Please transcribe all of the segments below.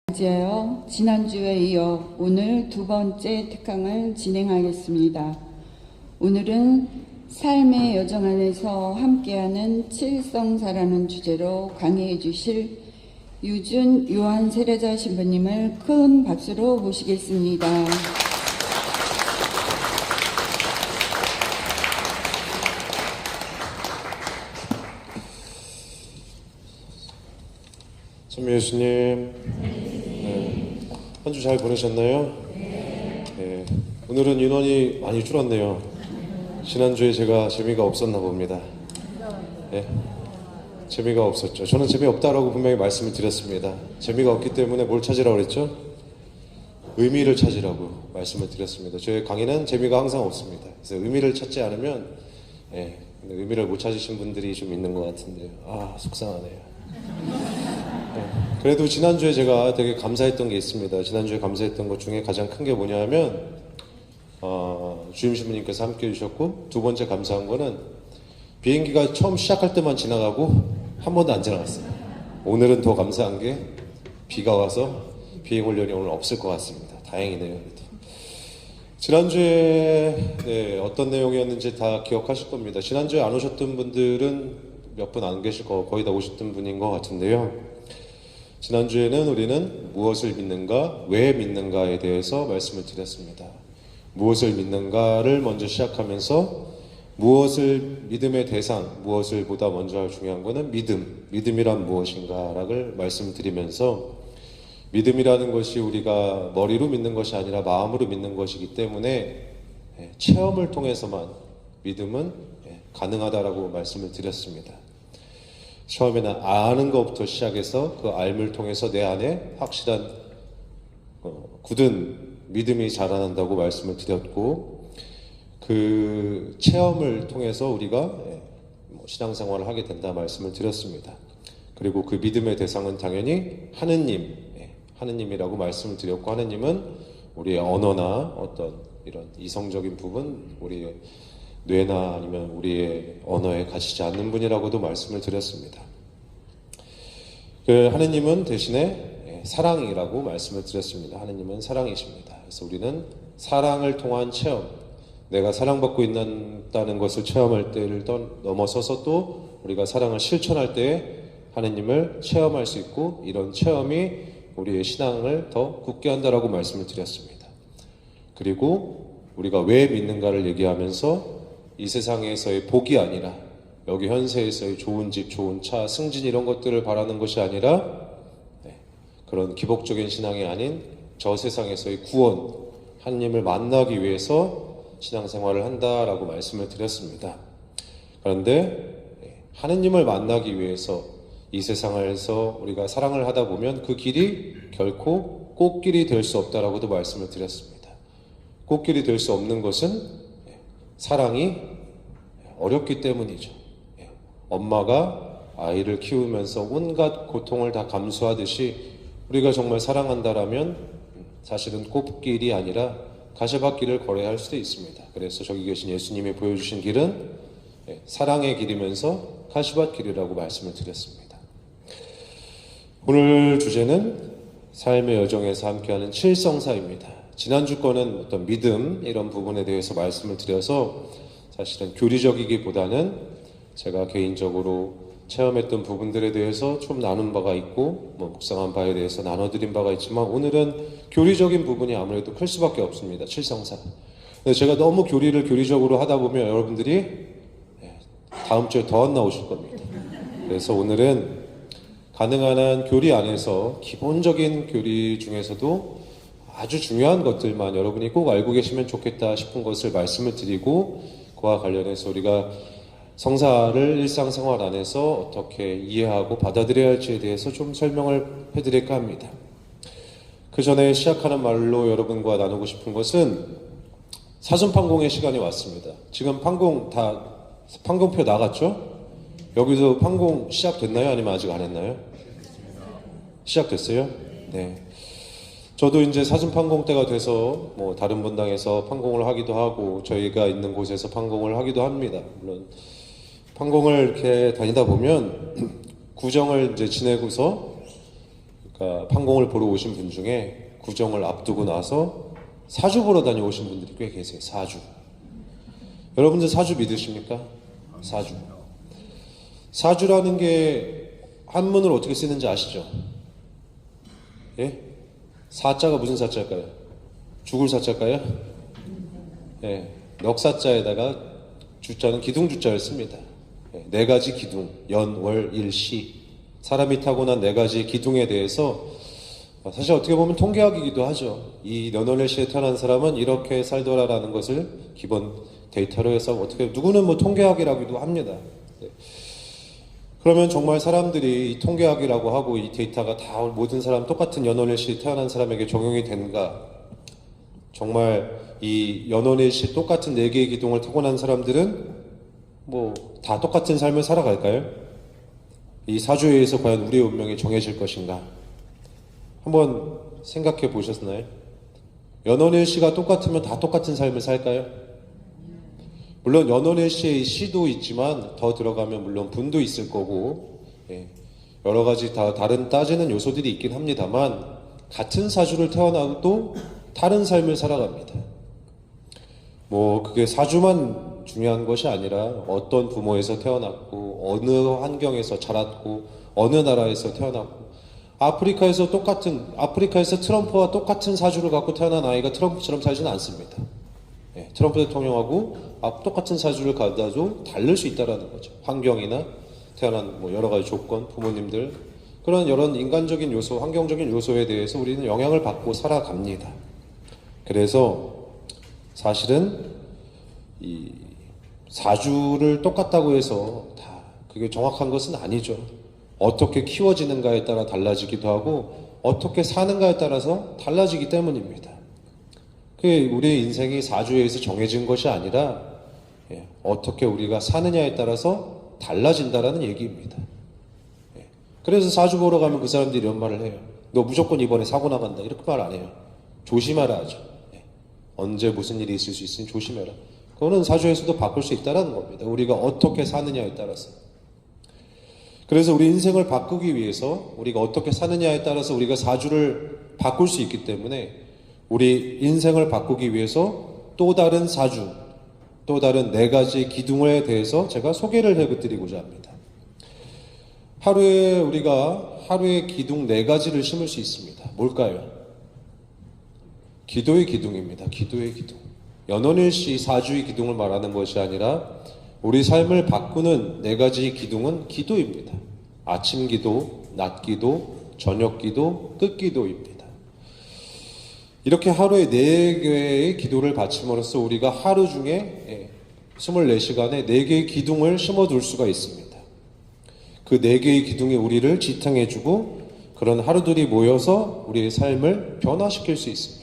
맞이하여 지난주에 이어 오늘 두 번째 특강을 진행하겠습니다. 오늘은 삶의 여정 안에서 함께하는 칠성사라는 주제로 강의해 주실 유준 요한 세례자 신부님을 큰 박수로 모시겠습니다. 선미 예수님, 한 주 잘 보내셨나요? 네. 오늘은 인원이 많이 줄었네요. 지난주에 제가 재미가 없었나 봅니다. 네. 재미가 없었죠. 저는 재미없다라고 분명히 말씀을 드렸습니다. 재미가 없기 때문에 뭘 찾으라고 그랬죠? 의미를 찾으라고 말씀을 드렸습니다. 저의 강의는 재미가 항상 없습니다. 그래서 의미를 찾지 않으면 근데 의미를 못 찾으신 분들이 좀 있는 것 같은데요. 속상하네요. 그래도 지난주에 제가 되게 감사했던 게 있습니다. 지난주에 감사했던 것 중에 가장 큰 게 뭐냐 하면 주임 신부님께서 함께 해주셨고, 두 번째 감사한 거는 비행기가 처음 시작할 때만 지나가고 한 번도 안 지나갔어요. 오늘은 더 감사한 게 비가 와서 비행 훈련이 오늘 없을 것 같습니다. 다행이네요. 그래도. 지난주에 어떤 내용이었는지 다 기억하실 겁니다. 지난주에 안 오셨던 분들은 몇 분 안 계실 거, 거의 다 오셨던 분인 것 같은데요. 지난주에는 우리는 무엇을 믿는가, 왜 믿는가에 대해서 말씀을 드렸습니다. 무엇을 믿는가를 먼저 시작하면서 무엇을, 믿음의 대상, 무엇을 보다 먼저 중요한 것은 믿음이란 무엇인가를 말씀드리면서, 믿음이라는 것이 우리가 머리로 믿는 것이 아니라 마음으로 믿는 것이기 때문에 체험을 통해서만 믿음은 가능하다라고 말씀을 드렸습니다. 처음에는 아는 것부터 시작해서 그 알을 통해서 내 안에 확실한 굳은 믿음이 자라난다고 말씀을 드렸고, 그 체험을 통해서 우리가 신앙생활을 하게 된다 말씀을 드렸습니다. 그리고 그 믿음의 대상은 당연히 하느님이라고 말씀을 드렸고, 하느님은 우리의 언어나 어떤 이런 이성적인 부분, 우리의 뇌나 아니면 우리의 언어에 갇히지 않는 분이라고도 말씀을 드렸습니다. 그 하느님은 대신에 사랑이라고 말씀을 드렸습니다. 하느님은 사랑이십니다. 그래서 우리는 사랑을 통한 체험, 내가 사랑받고 있다는 것을 체험할 때를 넘어서서 또 우리가 사랑을 실천할 때에 하느님을 체험할 수 있고, 이런 체험이 우리의 신앙을 더 굳게 한다라고 말씀을 드렸습니다. 그리고 우리가 왜 믿는가를 얘기하면서 이 세상에서의 복이 아니라, 여기 현세에서의 좋은 집, 좋은 차, 승진 이런 것들을 바라는 것이 아니라 그런 기복적인 신앙이 아닌 저 세상에서의 구원, 하느님을 만나기 위해서 신앙생활을 한다라고 말씀을 드렸습니다. 그런데 하느님을 만나기 위해서 이 세상에서 우리가 사랑을 하다 보면 그 길이 결코 꽃길이 될 수 없다라고도 말씀을 드렸습니다. 꽃길이 될 수 없는 것은 사랑이 어렵기 때문이죠. 엄마가 아이를 키우면서 온갖 고통을 다 감수하듯이 우리가 정말 사랑한다라면 사실은 꽃길이 아니라 가시밭길을 걸어야 할 수도 있습니다. 그래서 저기 계신 예수님이 보여주신 길은 사랑의 길이면서 가시밭길이라고 말씀을 드렸습니다. 오늘 주제는 삶의 여정에서 함께하는 칠성사입니다. 지난주 거는 어떤 믿음 이런 부분에 대해서 말씀을 드려서 사실은 교리적이기보다는 제가 개인적으로 체험했던 부분들에 대해서 좀 나눈 바가 있고 묵상한 바에 대해서 나눠드린 바가 있지만, 오늘은 교리적인 부분이 아무래도 클 수밖에 없습니다. 칠성사. 근데 제가 너무 교리적으로 하다 보면 여러분들이 다음 주에 더 안 나오실 겁니다. 그래서 오늘은 가능한 한 교리 안에서 기본적인 교리 중에서도 아주 중요한 것들만 여러분이 꼭 알고 계시면 좋겠다 싶은 것을 말씀을 드리고, 그와 관련해서 우리가 성사를 일상생활 안에서 어떻게 이해하고 받아들여야 할지에 대해서 좀 설명을 해드릴까 합니다. 그 전에 시작하는 말로 여러분과 나누고 싶은 것은 사전판공의 시간이 왔습니다. 지금 판공표 나갔죠? 여기도 판공 시작됐나요? 아니면 아직 안 했나요? 시작됐어요? 네. 저도 이제 사전판공 때가 돼서 다른 분당에서 판공을 하기도 하고 저희가 있는 곳에서 판공을 하기도 합니다. 물론 판공을 이렇게 다니다 보면 구정을 이제 지내고서 판공을 보러 오신 분 중에 구정을 앞두고 나서 사주 보러 다녀오신 분들이 꽤 계세요. 사주. 여러분들 사주 믿으십니까? 사주. 사주라는 게 한문으로 어떻게 쓰는지 아시죠? 예? 사자가 무슨 사자일까요? 죽을 사자일까요? 예. 넉사자에다가 주자는 기둥주자를 씁니다. 예. 네 가지 기둥, 연, 월, 일, 시. 사람이 타고난 네 가지 기둥에 대해서 사실 어떻게 보면 통계학이기도 하죠. 이 연월일시에 태어난 사람은 이렇게 살더라라는 것을 기본 데이터로 해서 어떻게 누구는 뭐 통계학이라고도 합니다. 네. 그러면 정말 사람들이 이 통계학이라고 하고 이 데이터가 다 모든 사람 똑같은 연월일시에 태어난 사람에게 적용이 되는가? 정말 이 연월일시 똑같은 네 개의 기둥을 타고난 사람들은 뭐 다 똑같은 삶을 살아갈까요? 이 사주에 의해서 과연 우리의 운명이 정해질 것인가? 한번 생각해 보셨나요? 연월일시가 똑같으면 다 똑같은 삶을 살까요? 물론 연월일시의 시도 있지만 더 들어가면 물론 분도 있을 거고 여러 가지 다 다른 따지는 요소들이 있긴 합니다만 같은 사주를 태어나도 다른 삶을 살아갑니다. 뭐 그게 사주만 중요한 것이 아니라 어떤 부모에서 태어났고 어느 환경에서 자랐고 어느 나라에서 태어났고 아프리카에서 트럼프와 똑같은 사주를 갖고 태어난 아이가 트럼프처럼 살지는 않습니다. 트럼프 대통령하고 똑같은 사주를 가져도 다를 수 있다는 거죠. 환경이나 태어난 뭐 여러 가지 조건, 부모님들 그런 여러 인간적인 요소, 환경적인 요소에 대해서 우리는 영향을 받고 살아갑니다. 그래서 사실은 이 사주를 똑같다고 해서 다 그게 정확한 것은 아니죠. 어떻게 키워지는가에 따라 달라지기도 하고 어떻게 사는가에 따라서 달라지기 때문입니다. 우리의 인생이 사주에 의해서 정해진 것이 아니라 어떻게 우리가 사느냐에 따라서 달라진다라는 얘기입니다. 그래서 사주 보러 가면 그 사람들이 이런 말을 해요. 너 무조건 이번에 사고 나간다. 이렇게 말 안 해요. 조심하라 하죠. 언제 무슨 일이 있을 수 있으니 조심해라. 그거는 사주에서도 바꿀 수 있다는 겁니다. 우리가 어떻게 사느냐에 따라서. 그래서 우리 인생을 바꾸기 위해서 우리가 어떻게 사느냐에 따라서 우리가 사주를 바꿀 수 있기 때문에 우리 인생을 바꾸기 위해서 또 다른 사주, 또 다른 네 가지 기둥에 대해서 제가 소개를 해드리고자 합니다. 우리가 하루에 기둥 네 가지를 심을 수 있습니다. 뭘까요? 기도의 기둥입니다. 기도의 기둥. 연월일시 사주의 기둥을 말하는 것이 아니라 우리 삶을 바꾸는 네 가지 기둥은 기도입니다. 아침 기도, 낮 기도, 저녁 기도, 끝 기도입니다. 이렇게 하루에 4개의 기도를 바침으로써 우리가 하루 중에 24시간에 4개의 기둥을 심어둘 수가 있습니다. 그 4개의 기둥이 우리를 지탱해주고 그런 하루들이 모여서 우리의 삶을 변화시킬 수 있습니다.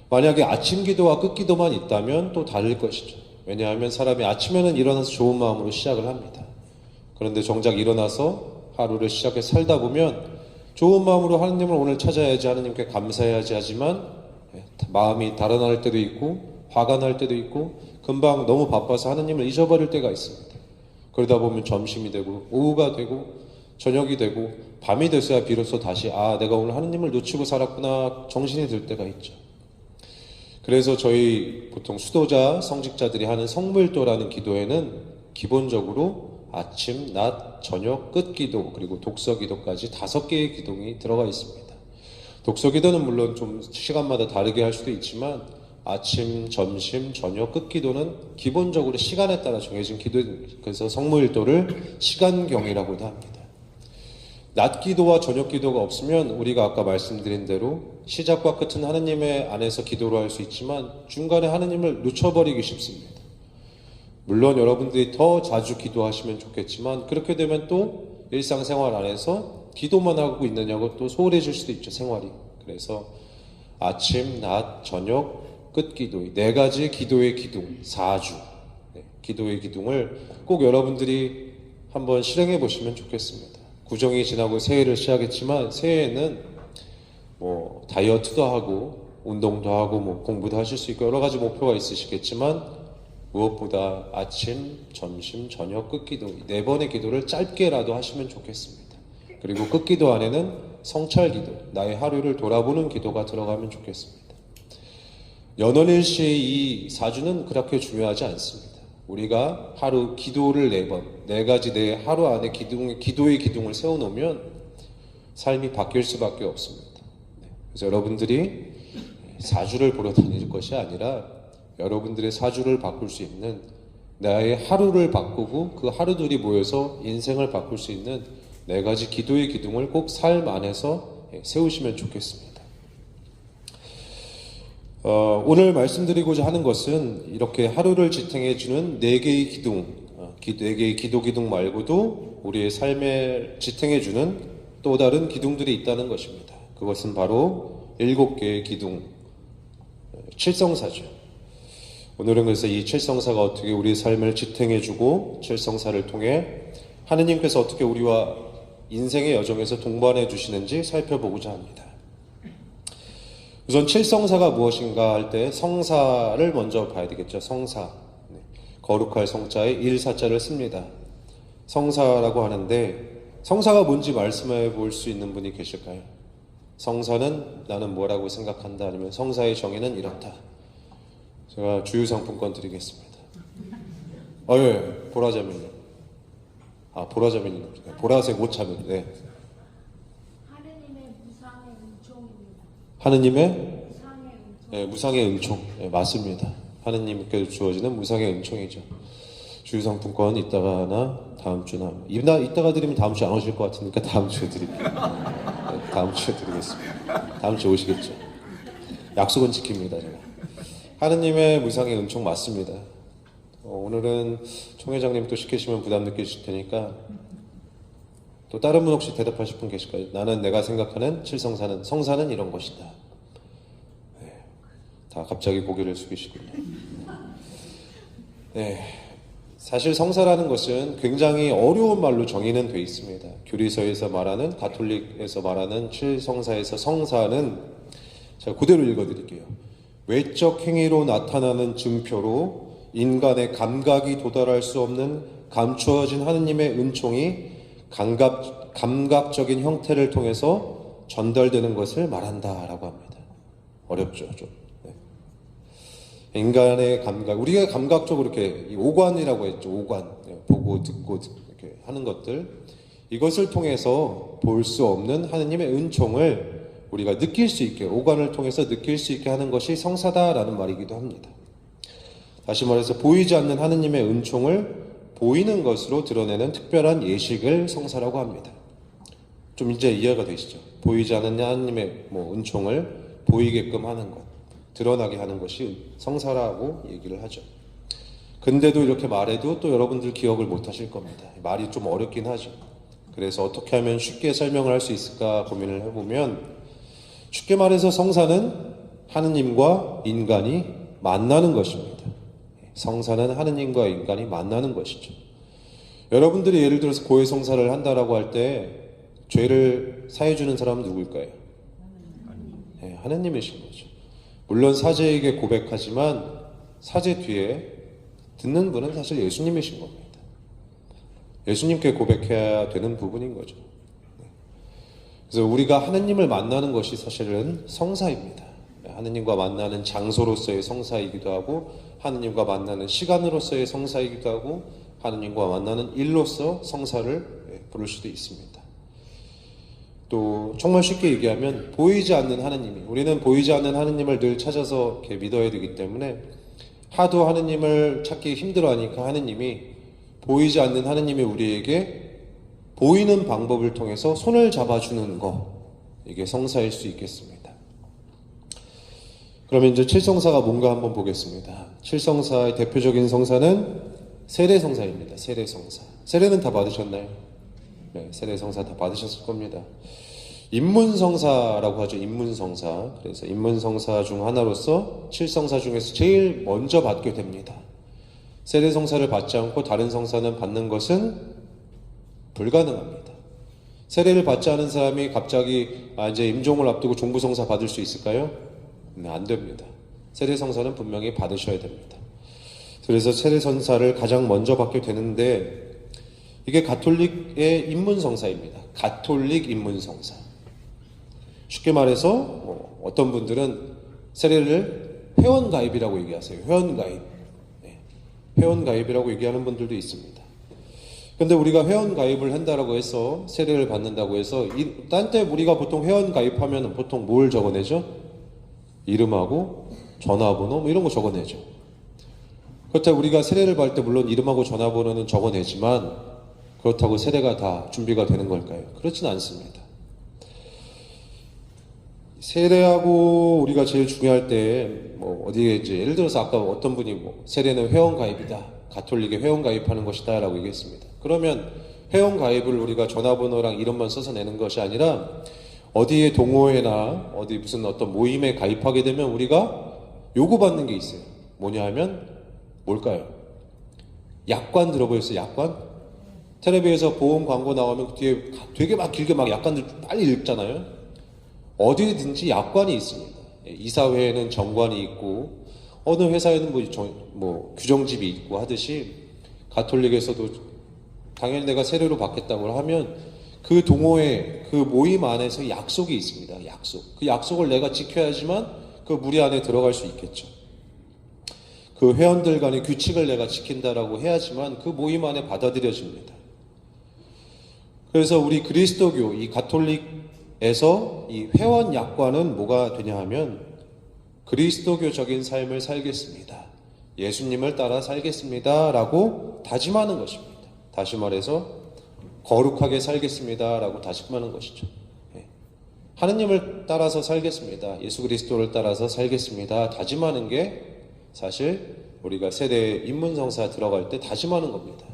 만약에 아침 기도와 끝 기도만 있다면 또 다를 것이죠. 왜냐하면 사람이 아침에는 일어나서 좋은 마음으로 시작을 합니다. 그런데 정작 일어나서 하루를 시작해 살다 보면 좋은 마음으로 하느님을 오늘 찾아야지, 하느님께 감사해야지 하지만 마음이 달아날 때도 있고 화가 날 때도 있고 금방 너무 바빠서 하느님을 잊어버릴 때가 있습니다. 그러다 보면 점심이 되고 오후가 되고 저녁이 되고 밤이 돼서야 비로소 다시 내가 오늘 하느님을 놓치고 살았구나 정신이 들 때가 있죠. 그래서 저희 보통 수도자, 성직자들이 하는 성물도라는 기도에는 기본적으로 아침, 낮, 저녁, 끝 기도 그리고 독서 기도까지 5개의 기둥이 들어가 있습니다. 독서 기도는 물론 좀 시간마다 다르게 할 수도 있지만 아침, 점심, 저녁, 끝 기도는 기본적으로 시간에 따라 정해진 기도입니다. 그래서 성물도를 시간경이라고도 합니다. 낮 기도와 저녁 기도가 없으면 우리가 아까 말씀드린 대로 시작과 끝은 하느님의 안에서 기도로 할 수 있지만 중간에 하느님을 놓쳐버리기 쉽습니다. 물론 여러분들이 더 자주 기도하시면 좋겠지만 그렇게 되면 또 일상생활 안에서 기도만 하고 있느냐고 또 소홀해질 수도 있죠, 생활이. 그래서 아침, 낮, 저녁, 끝 기도, 4가지 기도의 기둥, 4주 기도의 기둥을 꼭 여러분들이 한번 실행해 보시면 좋겠습니다. 구정이 지나고 새해를 시작했지만 새해에는 뭐 다이어트도 하고 운동도 하고 뭐 공부도 하실 수 있고 여러 가지 목표가 있으시겠지만 무엇보다 아침, 점심, 저녁, 끝 기도 4번의 기도를 짧게라도 하시면 좋겠습니다. 그리고 끝기도 안에는 성찰기도, 나의 하루를 돌아보는 기도가 들어가면 좋겠습니다. 연원일시의 이 사주는 그렇게 중요하지 않습니다. 우리가 하루 기도를 4번, 4가지 내 하루 안에 기도의 기둥을 세워놓으면 삶이 바뀔 수밖에 없습니다. 그래서 여러분들이 사주를 보러 다닐 것이 아니라 여러분들의 사주를 바꿀 수 있는, 나의 하루를 바꾸고 그 하루들이 모여서 인생을 바꿀 수 있는 4가지 기도의 기둥을 꼭 삶 안에서 세우시면 좋겠습니다. 오늘 말씀드리고자 하는 것은 이렇게 하루를 지탱해주는 4개의 기둥, 4개의 기도 기둥 말고도 우리의 삶을 지탱해주는 또 다른 기둥들이 있다는 것입니다. 그것은 바로 7개의 기둥, 칠성사죠. 오늘은 그래서 이 칠성사가 어떻게 우리의 삶을 지탱해주고 칠성사를 통해 하느님께서 어떻게 우리와 인생의 여정에서 동반해 주시는지 살펴보고자 합니다. 우선 칠성사가 무엇인가 할 때 성사를 먼저 봐야 되겠죠. 성사. 거룩할 성자에 일사자를 씁니다. 성사라고 하는데 성사가 뭔지 말씀해 볼 수 있는 분이 계실까요? 성사는 나는 뭐라고 생각한다, 아니면 성사의 정의는 이렇다. 제가 주유상품권 드리겠습니다. 예, 보라자민요. 보라자민요. 보라색 옷자민. 네. 하느님의 무상의 은총입니다. 하느님의 무상의 은총. 네, 무상의 은총. 네, 맞습니다. 하느님께 주어지는 무상의 은총이죠. 주유상품권 이따가 하나, 다음 주나. 이따가 드리면 다음 주에 안 오실 것 같으니까 다음 주에 드릴게요. 네, 다음 주에 드리겠습니다. 다음 주에 오시겠죠. 약속은 지킵니다, 제가. 하느님의 무상의 은총 맞습니다. 오늘은 총회장님 또 시키시면 부담 느끼실 테니까 또 다른 분 혹시 대답하실 분 계실까요? 나는 내가 생각하는 칠성사는, 성사는 이런 것이다. 네, 다 갑자기 고개를 숙이시군요. 네, 사실 성사라는 것은 굉장히 어려운 말로 정의는 되어 있습니다. 교리서에서 말하는, 가톨릭에서 말하는 칠성사에서 성사는 제가 그대로 읽어드릴게요. 외적 행위로 나타나는 증표로 인간의 감각이 도달할 수 없는 감추어진 하느님의 은총이 감각적인 형태를 통해서 전달되는 것을 말한다라고 합니다. 어렵죠, 좀. 네. 인간의 감각, 우리가 감각적으로 이렇게 오관이라고 했죠. 오관, 보고 듣고 이렇게 하는 것들, 이것을 통해서 볼 수 없는 하느님의 은총을 우리가 느낄 수 있게, 오관을 통해서 느낄 수 있게 하는 것이 성사다라는 말이기도 합니다. 다시 말해서 보이지 않는 하느님의 은총을 보이는 것으로 드러내는 특별한 예식을 성사라고 합니다. 좀 이제 이해가 되시죠? 보이지 않는 하느님의 은총을 보이게끔 하는 것, 드러나게 하는 것이 성사라고 얘기를 하죠. 근데도 이렇게 말해도 또 여러분들 기억을 못 하실 겁니다. 말이 좀 어렵긴 하죠. 그래서 어떻게 하면 쉽게 설명을 할 수 있을까 고민을 해보면, 쉽게 말해서 성사는 하느님과 인간이 만나는 것입니다. 성사는 하느님과 인간이 만나는 것이죠. 여러분들이 예를 들어서 고해성사를 한다라고 할 때 죄를 사해주는 사람은 누구일까요? 네, 하느님이신 거죠. 물론 사제에게 고백하지만 사제 뒤에 듣는 분은 사실 예수님이신 겁니다. 예수님께 고백해야 되는 부분인 거죠. 그래서 우리가 하느님을 만나는 것이 사실은 성사입니다. 하느님과 만나는 장소로서의 성사이기도 하고, 하느님과 만나는 시간으로서의 성사이기도 하고, 하느님과 만나는 일로서 성사를 부를 수도 있습니다. 또 정말 쉽게 얘기하면 보이지 않는 하느님이, 우리는 보이지 않는 하느님을 늘 찾아서 이렇게 믿어야 되기 때문에 하도 하느님을 찾기 힘들어하니까 하느님이, 보이지 않는 하느님이 우리에게 보이는 방법을 통해서 손을 잡아주는 것, 이게 성사일 수 있겠습니다. 그러면 이제 칠성사가 뭔가 한번 보겠습니다. 칠성사의 대표적인 성사는 세례성사입니다. 세례성사. 세례는 다 받으셨나요? 네, 세례성사 다 받으셨을 겁니다. 입문성사라고 하죠. 입문성사. 그래서 입문성사 중 하나로서 칠성사 중에서 제일 먼저 받게 됩니다. 세례성사를 받지 않고 다른 성사는 받는 것은 불가능합니다. 세례를 받지 않은 사람이 갑자기 이제 임종을 앞두고 종부성사 받을 수 있을까요? 네, 안 됩니다. 세례성사는 분명히 받으셔야 됩니다. 그래서 세례성사를 가장 먼저 받게 되는데, 이게 가톨릭의 입문성사입니다. 가톨릭 입문성사. 쉽게 말해서 어떤 분들은 세례를 회원가입이라고 얘기하세요. 회원가입. 네. 회원가입이라고 얘기하는 분들도 있습니다. 근데 우리가 회원가입을 한다라고 해서 세례를 받는다고 해서 딴 때 우리가 보통 회원가입하면 보통 뭘 적어내죠? 이름하고 전화번호 뭐 이런 거 적어내죠. 그렇다고 우리가 세례를 받을 때 물론 이름하고 전화번호는 적어내지만 그렇다고 세례가 다 준비가 되는 걸까요? 그렇진 않습니다. 세례하고 우리가 제일 중요할 때 뭐 어디에 이제 예를 들어서 아까 어떤 분이 세례는 회원가입이다, 가톨릭에 회원가입하는 것이다 라고 얘기했습니다. 그러면 회원가입을 우리가 전화번호랑 이름만 써서 내는 것이 아니라 어디에 동호회나 어디 무슨 어떤 모임에 가입하게 되면 우리가 요구받는 게 있어요. 뭐냐 하면 뭘까요? 약관 들어보셨어요? 약관? 텔레비에서 보험 광고 나오면 그 뒤에 되게 막 길게 막 약관들 빨리 읽잖아요. 어디든지 약관이 있습니다. 이사회에는 정관이 있고 어느 회사에는 뭐 규정집이 있고 하듯이 가톨릭에서도 당연히 내가 세례로 받겠다고 하면 그 동호회, 그 모임 안에서 약속이 있습니다. 약속. 그 약속을 내가 지켜야지만 그 무리 안에 들어갈 수 있겠죠. 그 회원들 간의 규칙을 내가 지킨다라고 해야지만 그 모임 안에 받아들여집니다. 그래서 우리 그리스도교, 이 가톨릭에서 이 회원 약관은 뭐가 되냐 하면 그리스도교적인 삶을 살겠습니다. 예수님을 따라 살겠습니다. 라고 다짐하는 것입니다. 다시 말해서 거룩하게 살겠습니다. 라고 다짐하는 것이죠. 하느님을 따라서 살겠습니다. 예수 그리스도를 따라서 살겠습니다. 다짐하는 게 사실 우리가 세대 입문성사 들어갈 때 다짐하는 겁니다.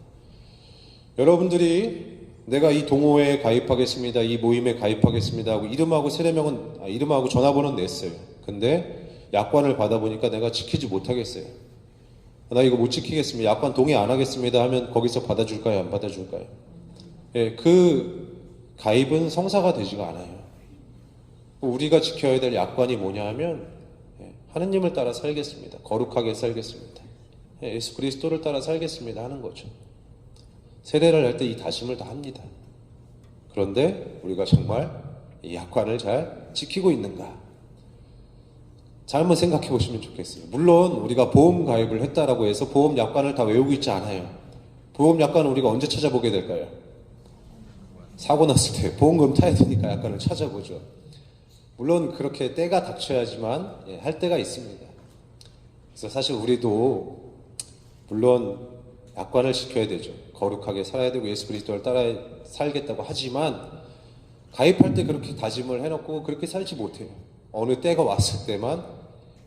여러분들이 내가 이 동호회에 가입하겠습니다. 이 모임에 가입하겠습니다. 하고 이름하고 세례명은, 이름하고 전화번호는 냈어요. 근데 약관을 받아보니까 내가 지키지 못하겠어요. 나 이거 못 지키겠습니다. 약관 동의 안 하겠습니다. 하면 거기서 받아줄까요? 안 받아줄까요? 예, 그 가입은 성사가 되지가 않아요. 우리가 지켜야 될 약관이 뭐냐 하면 하느님을 따라 살겠습니다. 거룩하게 살겠습니다. 예수 그리스도를 따라 살겠습니다 하는 거죠. 세례를 할 때 이 다짐을 다 합니다. 그런데 우리가 정말 이 약관을 잘 지키고 있는가? 잘 한번 생각해 보시면 좋겠어요. 물론 우리가 보험 가입을 했다라고 해서 보험 약관을 다 외우고 있지 않아요. 보험 약관은 우리가 언제 찾아보게 될까요? 사고 났을 때 보험금 타야 되니까 약관을 찾아보죠. 물론 그렇게 때가 닥쳐야지만 할 때가 있습니다. 그래서 사실 우리도 물론 약관을 지켜야 되죠. 거룩하게 살아야 되고 예수 그리스도를 따라 살겠다고 하지만 가입할 때 그렇게 다짐을 해놓고 그렇게 살지 못해요. 어느 때가 왔을 때만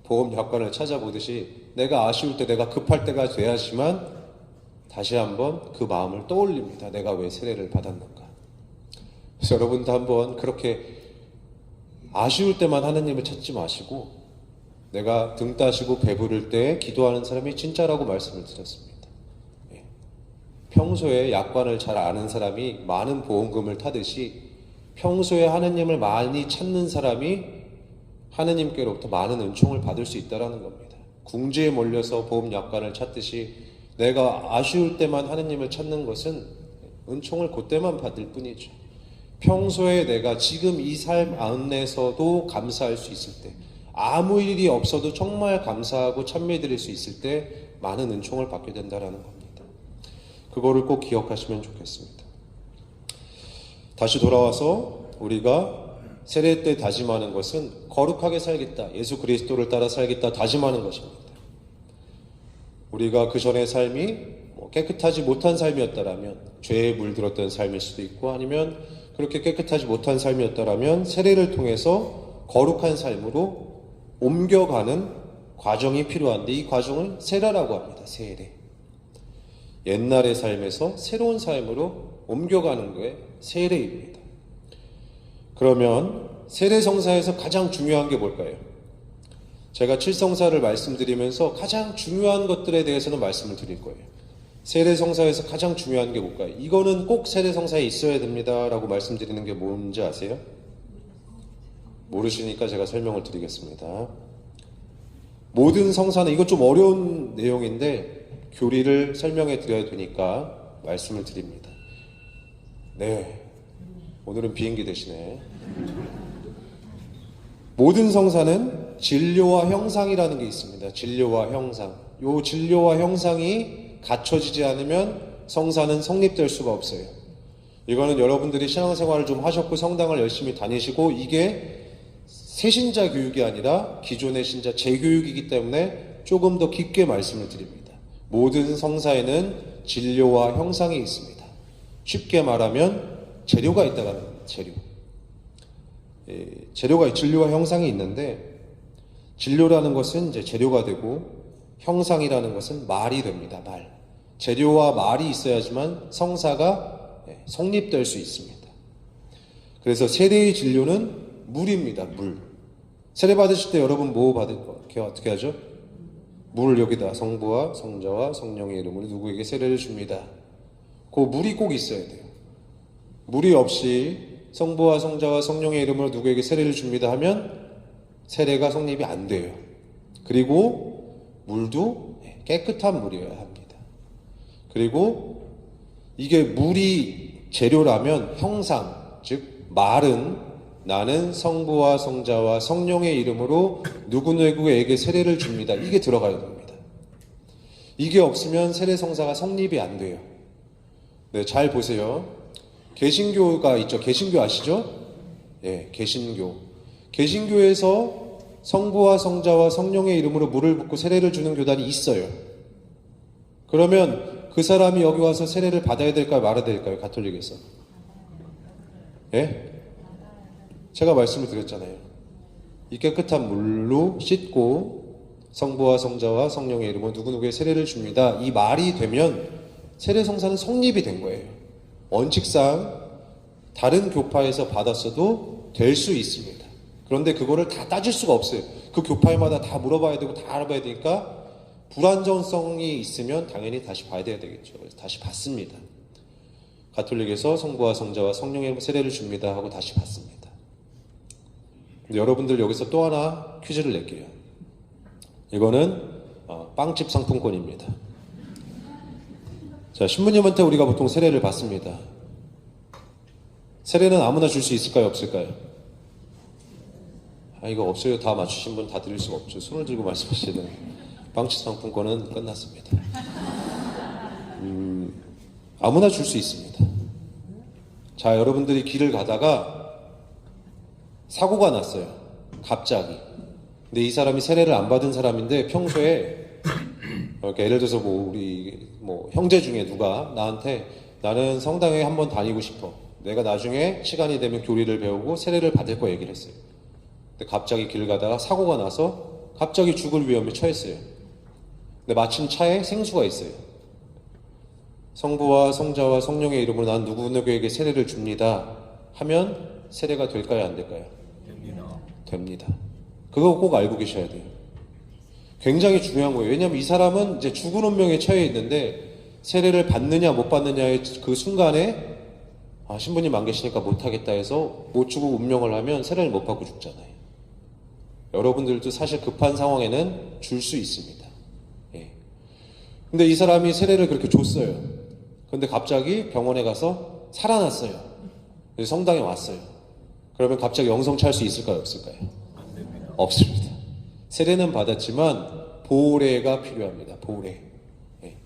보험 약관을 찾아보듯이 내가 아쉬울 때 내가 급할 때가 돼야지만 다시 한번 그 마음을 떠올립니다. 내가 왜 세례를 받았는가. 그래서 여러분도 한번 그렇게 아쉬울 때만 하느님을 찾지 마시고 내가 등 따시고 배부를 때 기도하는 사람이 진짜라고 말씀을 드렸습니다. 평소에 약관을 잘 아는 사람이 많은 보험금을 타듯이 평소에 하느님을 많이 찾는 사람이 하느님께로부터 많은 은총을 받을 수 있다는 겁니다. 궁지에 몰려서 보험 약관을 찾듯이 내가 아쉬울 때만 하느님을 찾는 것은 은총을 그때만 받을 뿐이죠. 평소에 내가 지금 이 삶 안에서도 감사할 수 있을 때 아무 일이 없어도 정말 감사하고 찬미드릴 수 있을 때 많은 은총을 받게 된다는 겁니다. 그거를 꼭 기억하시면 좋겠습니다. 다시 돌아와서 우리가 세례 때 다짐하는 것은 거룩하게 살겠다, 예수 그리스도를 따라 살겠다 다짐하는 것입니다. 우리가 그 전의 삶이 깨끗하지 못한 삶이었다라면 죄에 물들었던 삶일 수도 있고 아니면 그렇게 깨끗하지 못한 삶이었다라면 세례를 통해서 거룩한 삶으로 옮겨가는 과정이 필요한데 이 과정을 세례라고 합니다. 세례. 옛날의 삶에서 새로운 삶으로 옮겨가는 게 세례입니다. 그러면 세례성사에서 가장 중요한 게 뭘까요? 제가 칠성사를 말씀드리면서 가장 중요한 것들에 대해서는 말씀을 드릴 거예요. 세례성사에서 가장 중요한 게 뭘까요? 이거는 꼭 세례성사에 있어야 됩니다 라고 말씀드리는 게 뭔지 아세요? 모르시니까 제가 설명을 드리겠습니다. 모든 성사는, 이거 좀 어려운 내용인데 교리를 설명해 드려야 되니까 말씀을 드립니다. 네. 오늘은 비행기 대신에. 모든 성사는 진료와 형상이라는 게 있습니다. 진료와 형상. 요 진료와 형상이 갖춰지지 않으면 성사는 성립될 수가 없어요. 이거는 여러분들이 신앙생활을 좀 하셨고 성당을 열심히 다니시고 이게 새신자 교육이 아니라 기존의 신자 재교육이기 때문에 조금 더 깊게 말씀을 드립니다. 모든 성사에는 진료와 형상이 있습니다. 쉽게 말하면 재료가 있다는 겁니다. 재료가 진료와 형상이 있는데 진료라는 것은 이제 재료가 되고 형상이라는 것은 말이 됩니다. 말. 재료와 말이 있어야지만 성사가 성립될 수 있습니다. 그래서 세례의 진료는 물입니다. 물. 세례 받으실 때 여러분 뭐 어떻게 하죠? 물을 여기다 성부와 성자와 성령의 이름으로 누구에게 세례를 줍니다. 그 물이 꼭 있어야 돼요. 물이 없이 성부와 성자와 성령의 이름으로 누구에게 세례를 줍니다 하면 세례가 성립이 안 돼요. 그리고 물도 깨끗한 물이어야 합니다. 그리고 이게 물이 재료라면 형상, 즉 말은 나는 성부와 성자와 성령의 이름으로 누구누구에게 세례를 줍니다. 이게 들어가야 됩니다. 이게 없으면 세례 성사가 성립이 안 돼요. 네, 잘 보세요. 개신교가 있죠. 개신교 아시죠? 예, 개신교. 개신교에서 성부와 성자와 성령의 이름으로 물을 붓고 세례를 주는 교단이 있어요. 그러면 그 사람이 여기 와서 세례를 받아야 될까요? 말아야 될까요? 가톨릭에서. 예? 제가 말씀을 드렸잖아요. 이 깨끗한 물로 씻고 성부와 성자와 성령의 이름으로 누구누구의 세례를 줍니다. 이 말이 되면 세례 성사는 성립이 된 거예요. 원칙상 다른 교파에서 받았어도 될 수 있습니다. 그런데 그거를 다 따질 수가 없어요. 그 교파마다 다 물어봐야 되고 다 알아봐야 되니까 불안정성이 있으면 당연히 다시 봐야 되겠죠. 그래서 다시 받습니다. 가톨릭에서 성부와 성자와 성령의 이름으로 세례를 줍니다 하고 다시 받습니다. 근데 여러분들 여기서 또 하나 퀴즈를 낼게요. 이거는 빵집 상품권입니다. 자, 신부님한테 우리가 보통 세례를 받습니다. 세례는 아무나 줄 수 있을까요? 없을까요? 이거 없어요. 다 맞추신 분 다 드릴 수가 없죠. 손을 들고 말씀하시는 빵집 상품권은 끝났습니다. 아무나 줄 수 있습니다. 자, 여러분들이 길을 가다가 사고가 났어요. 갑자기. 근데 이 사람이 세례를 안 받은 사람인데 평소에 이렇게 예를 들어서 우리 형제 중에 누가 나한테 나는 성당에 한번 다니고 싶어. 내가 나중에 시간이 되면 교리를 배우고 세례를 받을 거 얘기를 했어요. 근데 갑자기 길을 가다가 사고가 나서 갑자기 죽을 위험에 처했어요. 근데 마침 차에 생수가 있어요. 성부와 성자와 성령의 이름으로 난 누구누구에게 세례를 줍니다 하면 세례가 될까요? 안 될까요? 됩니다. 그거 꼭 알고 계셔야 돼요. 굉장히 중요한 거예요. 왜냐하면 이 사람은 이제 죽은 운명에 처해 있는데 세례를 받느냐 못 받느냐의 그 순간에 신부님 안 계시니까 못하겠다 해서 못 주고 운명을 하면 세례를 못 받고 죽잖아요. 여러분들도 사실 급한 상황에는 줄 수 있습니다. 예. 근데 이 사람이 세례를 그렇게 줬어요. 근데 갑자기 병원에 가서 살아났어요. 성당에 왔어요. 그러면 갑자기 영성 찰 수 있을까요? 없을까요? 없습니다. 세례는 받았지만 보례가 필요합니다. 보례. 예.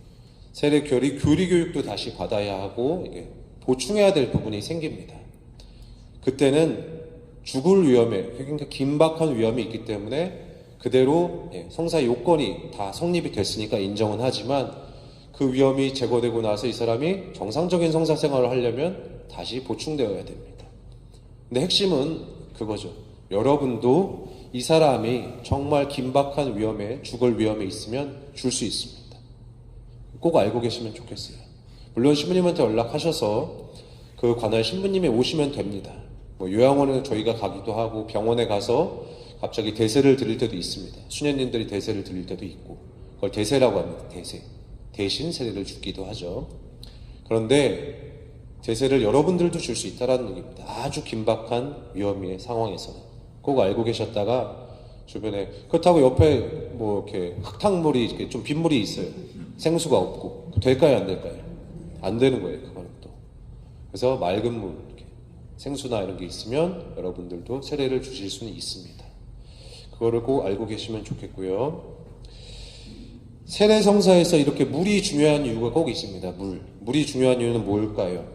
세례 교리 교육도 다시 받아야 하고 이게 보충해야 될 부분이 생깁니다. 그때는 죽을 위험에, 그러니까 긴박한 위험이 있기 때문에 그대로 성사 요건이 다 성립이 됐으니까 인정은 하지만 그 위험이 제거되고 나서 이 사람이 정상적인 성사 생활을 하려면 다시 보충되어야 됩니다. 근데 핵심은 그거죠. 여러분도 이 사람이 정말 긴박한 위험에, 죽을 위험에 있으면 줄 수 있습니다. 꼭 알고 계시면 좋겠어요. 물론 신부님한테 연락하셔서 그 관할 신부님이 오시면 됩니다. 요양원은 저희가 가기도 하고 병원에 가서 갑자기 대세를 드릴 때도 있습니다. 수녀님들이 대세를 드릴 때도 있고 그걸 대세라고 합니다. 대세. 대신 세례를 주기도 하죠. 그런데 대세를 여러분들도 줄 수 있다는 얘기입니다. 아주 긴박한 위험의 상황에서는 꼭 알고 계셨다가 주변에 그렇다고 옆에 이렇게 흙탕물이 이렇게 좀 빗물이 있어요. 생수가 없고 될까요? 안 될까요? 안 되는 거예요. 그거는 또. 그래서 맑은 물, 이렇게 생수나 이런 게 있으면 여러분들도 세례를 주실 수는 있습니다. 그거를 꼭 알고 계시면 좋겠고요. 세례 성사에서 이렇게 물이 중요한 이유가 꼭 있습니다. 물이 중요한 이유는 뭘까요?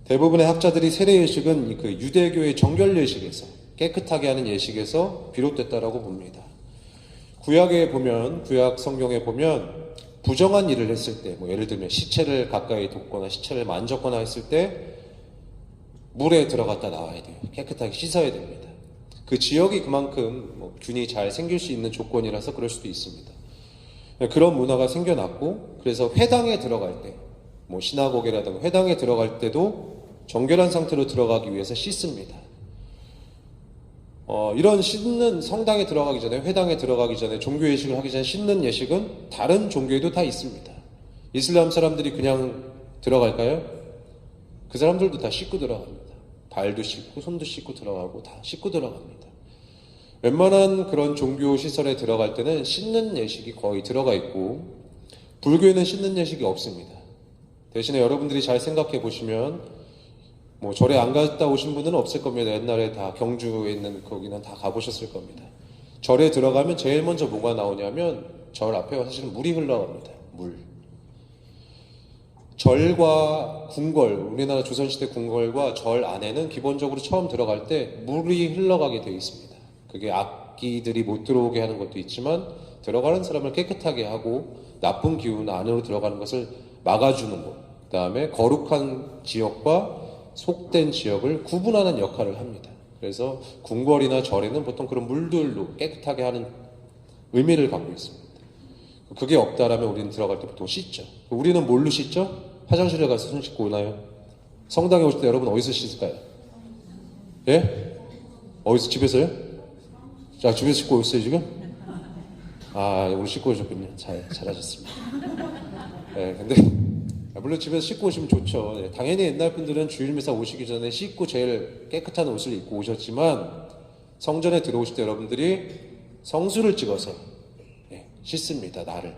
대부분의 학자들이 세례 예식은 그 유대교의 정결 예식에서, 깨끗하게 하는 예식에서 비롯됐다라고 봅니다. 구약에 보면, 구약 성경에 보면 부정한 일을 했을 때, 뭐 예를 들면 시체를 가까이 뒀거나 시체를 만졌거나 했을 때 물에 들어갔다 나와야 돼요. 깨끗하게 씻어야 됩니다. 그 지역이 그만큼 뭐 균이 잘 생길 수 있는 조건이라서 그럴 수도 있습니다. 그런 문화가 생겨났고, 그래서 회당에 들어갈 때, 뭐 시나고게라든가 회당에 들어갈 때도 정결한 상태로 들어가기 위해서 씻습니다. 이런 씻는, 성당에 들어가기 전에, 회당에 들어가기 전에, 종교 예식을 하기 전에 씻는 예식은 다른 종교에도 다 있습니다. 이슬람 사람들이 그냥 들어갈까요? 그 사람들도 다 씻고 들어갑니다. 발도 씻고 손도 씻고 들어가고 다 씻고 들어갑니다. 웬만한 그런 종교 시설에 들어갈 때는 씻는 예식이 거의 들어가 있고, 불교에는 씻는 예식이 없습니다. 대신에 여러분들이 잘 생각해 보시면 뭐 절에 안 갔다 오신 분은 없을 겁니다. 옛날에 다 경주에 있는 거기는 다 가보셨을 겁니다. 절에 들어가면 제일 먼저 뭐가 나오냐면 절 앞에 사실은 물이 흘러갑니다. 물. 절과 궁궐, 우리나라 조선시대 궁궐과 절 안에는 기본적으로 처음 들어갈 때 물이 흘러가게 되어 있습니다. 그게 악기들이 못 들어오게 하는 것도 있지만 들어가는 사람을 깨끗하게 하고 나쁜 기운 안으로 들어가는 것을 막아주는 것, 그 다음에 거룩한 지역과 속된 지역을 구분하는 역할을 합니다. 그래서 궁궐이나 절에는 보통 그런 물들로 깨끗하게 하는 의미를 갖고 있습니다. 그게 없다라면 우리는 들어갈 때 보통 씻죠. 우리는 뭘로 씻죠? 화장실에 가서 손 씻고 오나요? 성당에 오실 때 여러분 어디서 씻을까요? 예? 어디서? 집에서요? 자, 집에서 씻고 오셨어요 지금? 아, 오늘 씻고 오셨군요. 잘하셨습니다. 예, 근데 물론 집에서 씻고 오시면 좋죠. 예, 당연히 옛날 분들은 주일미사 오시기 전에 씻고 제일 깨끗한 옷을 입고 오셨지만 성전에 들어오실 때 여러분들이 성수를 찍어서 씻습니다. 나를.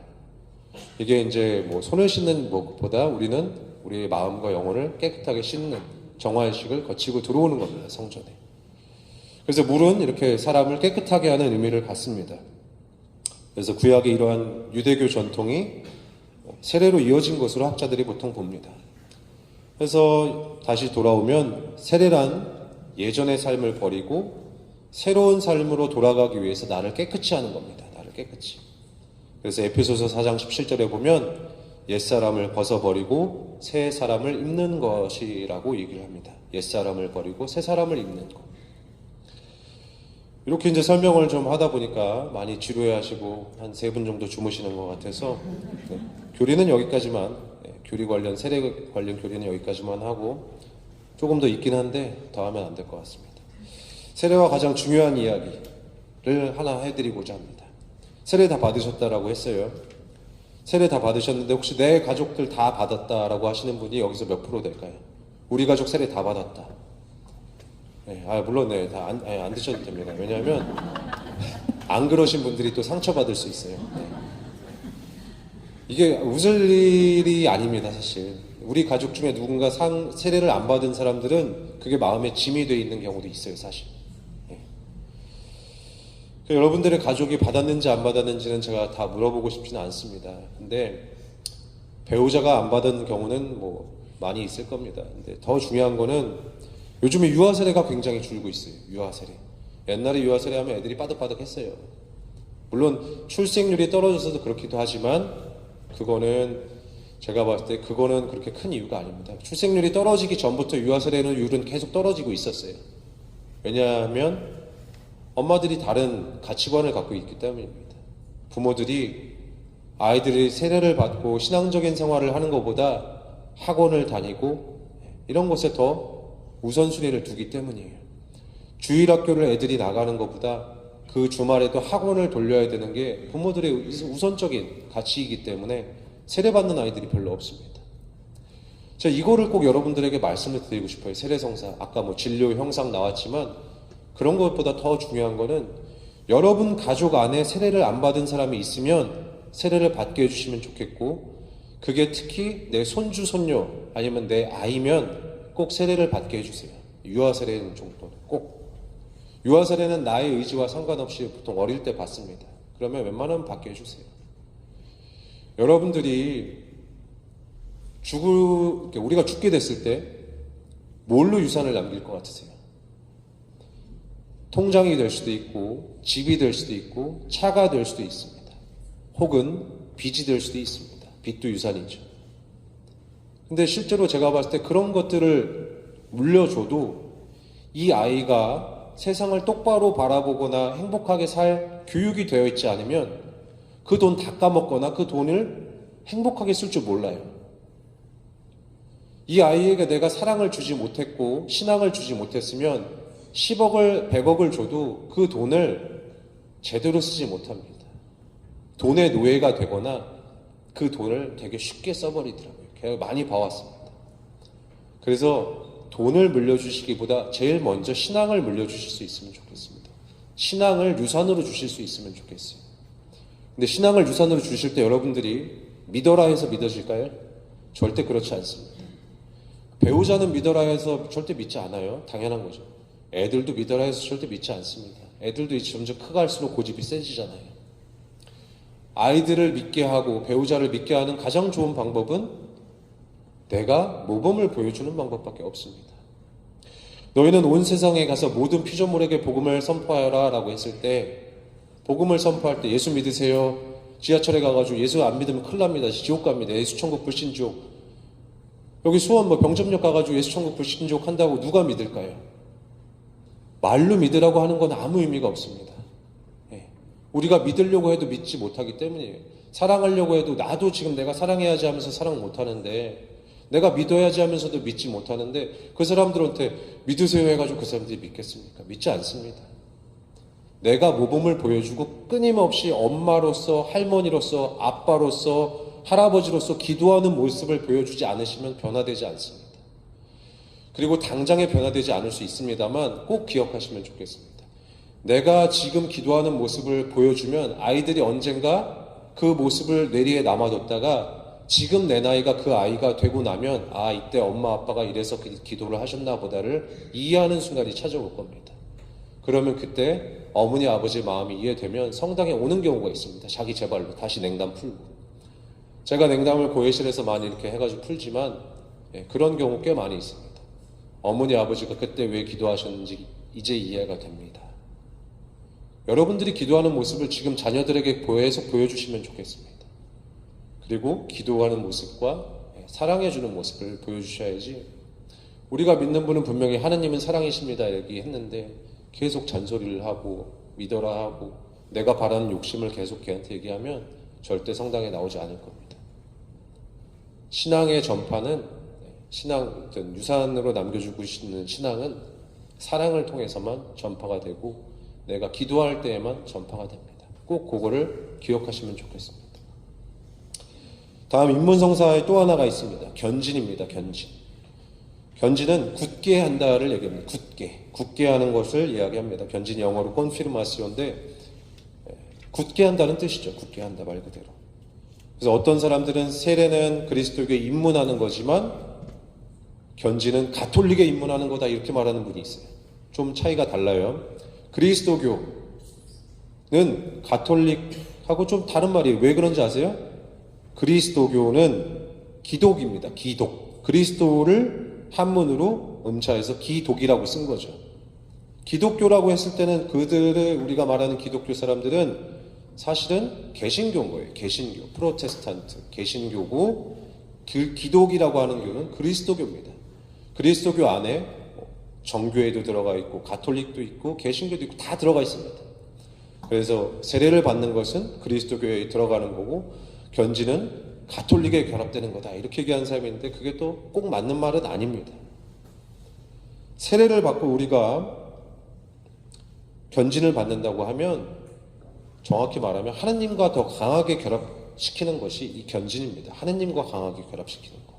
이게 이제 뭐 손을 씻는 것보다 우리는 우리의 마음과 영혼을 깨끗하게 씻는 정화의식을 거치고 들어오는 겁니다. 성전에. 그래서 물은 이렇게 사람을 깨끗하게 하는 의미를 갖습니다. 그래서 구약의 이러한 유대교 전통이 세례로 이어진 것으로 학자들이 보통 봅니다. 그래서 다시 돌아오면 세례란 예전의 삶을 버리고 새로운 삶으로 돌아가기 위해서 나를 깨끗이 하는 겁니다. 나를 깨끗이. 그래서 에페소서 4장 17절에 보면 옛사람을 벗어버리고 새 사람을 입는 것이라고 얘기를 합니다. 옛사람을 버리고 새 사람을 입는 것. 이렇게 이제 설명을 좀 하다 보니까 많이 지루해하시고 한 3분 정도 주무시는 것 같아서 교리는 여기까지만, 교리 관련, 세례 관련 교리는 여기까지만 하고 조금 더 있긴 한데 더 하면 안 될 것 같습니다. 세례와 가장 중요한 이야기를 하나 해드리고자 합니다. 세례 다 받으셨다라고 했어요. 세례 다 받으셨는데 혹시 내 가족들 다 받았다라고 하시는 분이 여기서 몇 프로 될까요? 우리 가족 세례 다 받았다. 네, 물론 다 안 드셔도 됩니다. 왜냐하면 안 그러신 분들이 또 상처받을 수 있어요. 네. 이게 웃을 일이 아닙니다. 사실 우리 가족 중에 누군가 세례를 안 받은 사람들은 그게 마음에 짐이 돼 있는 경우도 있어요. 사실. 네. 여러분들의 가족이 받았는지 안 받았는지는 제가 다 물어보고 싶지는 않습니다. 근데 배우자가 안 받은 경우는 뭐 많이 있을 겁니다. 근데 더 중요한 거는 요즘에 유아세례가 굉장히 줄고 있어요. 유아세례. 옛날에 유아세례 하면 애들이 빠득빠득했어요. 물론 출생률이 떨어져서도 그렇기도 하지만 그거는 제가 봤을 때 그거는 그렇게 큰 이유가 아닙니다. 출생률이 떨어지기 전부터 유아세례율은 계속 떨어지고 있었어요. 왜냐하면 엄마들이 다른 가치관을 갖고 있기 때문입니다. 부모들이 아이들이 세례를 받고 신앙적인 생활을 하는 것보다 학원을 다니고 이런 것에 더 우선순위를 두기 때문이에요. 주일학교를 애들이 나가는 것보다 그 주말에도 학원을 돌려야 되는 게 부모들의 우선적인 가치이기 때문에 세례받는 아이들이 별로 없습니다. 제가 이거를 꼭 여러분들에게 말씀을 드리고 싶어요. 세례성사, 아까 뭐 진료 형상 나왔지만 그런 것보다 더 중요한 거는 여러분 가족 안에 세례를 안 받은 사람이 있으면 세례를 받게 해주시면 좋겠고, 그게 특히 내 손주, 손녀 아니면 내 아이면 꼭 세례를 받게 해주세요. 유아 세례는 정도는 꼭. 유아 세례는 나의 의지와 상관없이 보통 어릴 때 받습니다. 그러면 웬만하면 받게 해주세요. 여러분들이 우리가 죽게 됐을 때 뭘로 유산을 남길 것 같으세요? 통장이 될 수도 있고, 집이 될 수도 있고, 차가 될 수도 있습니다. 혹은 빚이 될 수도 있습니다. 빚도 유산이죠. 근데 실제로 제가 봤을 때 그런 것들을 물려줘도 이 아이가 세상을 똑바로 바라보거나 행복하게 살 교육이 되어 있지 않으면 그 돈 다 까먹거나 그 돈을 행복하게 쓸 줄 몰라요. 이 아이에게 내가 사랑을 주지 못했고 신앙을 주지 못했으면 10억을 100억을 줘도 그 돈을 제대로 쓰지 못합니다. 돈의 노예가 되거나 그 돈을 되게 쉽게 써버리더라고요. 제가 많이 봐왔습니다. 그래서 돈을 물려주시기보다 제일 먼저 신앙을 물려주실 수 있으면 좋겠습니다. 신앙을 유산으로 주실 수 있으면 좋겠어요. 근데 신앙을 유산으로 주실 때 여러분들이 믿어라 해서 믿어질까요? 절대 그렇지 않습니다. 배우자는 믿어라 해서 절대 믿지 않아요. 당연한 거죠. 애들도 믿어라 해서 절대 믿지 않습니다. 애들도 점점 커갈수록 고집이 세지잖아요. 아이들을 믿게 하고 배우자를 믿게 하는 가장 좋은 방법은 내가 모범을 보여주는 방법밖에 없습니다. 너희는 온 세상에 가서 모든 피조물에게 복음을 선포하여라 라고 했을 때, 복음을 선포할 때 예수 믿으세요. 지하철에 가가지고 예수 안 믿으면 큰일 납니다. 지옥 갑니다. 예수 천국 불신지옥. 여기 수원 병점역 가가지고 예수 천국 불신지옥 한다고 누가 믿을까요? 말로 믿으라고 하는 건 아무 의미가 없습니다. 우리가 믿으려고 해도 믿지 못하기 때문이에요. 사랑하려고 해도 나도 지금 내가 사랑해야지 하면서 사랑 못하는데, 내가 믿어야지 하면서도 믿지 못하는데, 그 사람들한테 믿으세요 해가지고 그 사람들이 믿겠습니까? 믿지 않습니다. 내가 모범을 보여주고 끊임없이 엄마로서, 할머니로서, 아빠로서, 할아버지로서 기도하는 모습을 보여주지 않으시면 변화되지 않습니다. 그리고 당장에 변화되지 않을 수 있습니다만 꼭 기억하시면 좋겠습니다. 내가 지금 기도하는 모습을 보여주면 아이들이 언젠가 그 모습을 뇌리에 남아뒀다가 지금 내 나이가 그 아이가 되고 나면 아, 이때 엄마 아빠가 이래서 기도를 하셨나 보다를 이해하는 순간이 찾아올 겁니다. 그러면 그때 어머니 아버지 마음이 이해되면 성당에 오는 경우가 있습니다. 자기 제발로 다시 냉담 풀고. 제가 냉담을 고해실에서 많이 이렇게 해가지고 풀지만 그런 경우 꽤 많이 있습니다. 어머니 아버지가 그때 왜 기도하셨는지 이제 이해가 됩니다. 여러분들이 기도하는 모습을 지금 자녀들에게 계속 보여주시면 좋겠습니다. 그리고 기도하는 모습과 사랑해주는 모습을 보여주셔야지, 우리가 믿는 분은 분명히 하나님은 사랑이십니다 얘기했는데 계속 잔소리를 하고 믿어라 하고 내가 바라는 욕심을 계속 걔한테 얘기하면 절대 성당에 나오지 않을 겁니다. 신앙의 전파는, 유산으로 남겨주고 있는 신앙은 사랑을 통해서만 전파가 되고 내가 기도할 때에만 전파가 됩니다. 꼭 그거를 기억하시면 좋겠습니다. 다음 인문성사의 또 하나가 있습니다. 견진입니다. 견진. 견진은 굳게 한다를 얘기합니다. 굳게 하는 것을 이야기합니다. 견진이 영어로 confirmation인데 굳게 한다는 뜻이죠. 굳게 한다 말 그대로. 그래서 어떤 사람들은 세례는 그리스도교에 입문하는 거지만 견진은 가톨릭에 입문하는 거다 이렇게 말하는 분이 있어요. 좀 차이가 달라요. 그리스도교는 가톨릭하고 좀 다른 말이에요. 왜 그런지 아세요? 그리스도교는 기독입니다. 기독. 그리스도를 한문으로 음차해서 기독이라고 쓴 거죠. 기독교라고 했을 때는 우리가 말하는 기독교 사람들은 사실은 개신교인 거예요. 개신교, 프로테스탄트, 개신교고 기독이라고 하는 교는 그리스도교입니다. 그리스도교 안에 정교회도 들어가 있고 가톨릭도 있고 개신교도 있고 다 들어가 있습니다. 그래서 세례를 받는 것은 그리스도교에 들어가는 거고 견진은 가톨릭에 결합되는 거다 이렇게 얘기하는 사람이 있는데 그게 또 꼭 맞는 말은 아닙니다. 세례를 받고 우리가 견진을 받는다고 하면 정확히 말하면 하느님과 더 강하게 결합시키는 것이 이 견진입니다. 하느님과 강하게 결합시키는 것.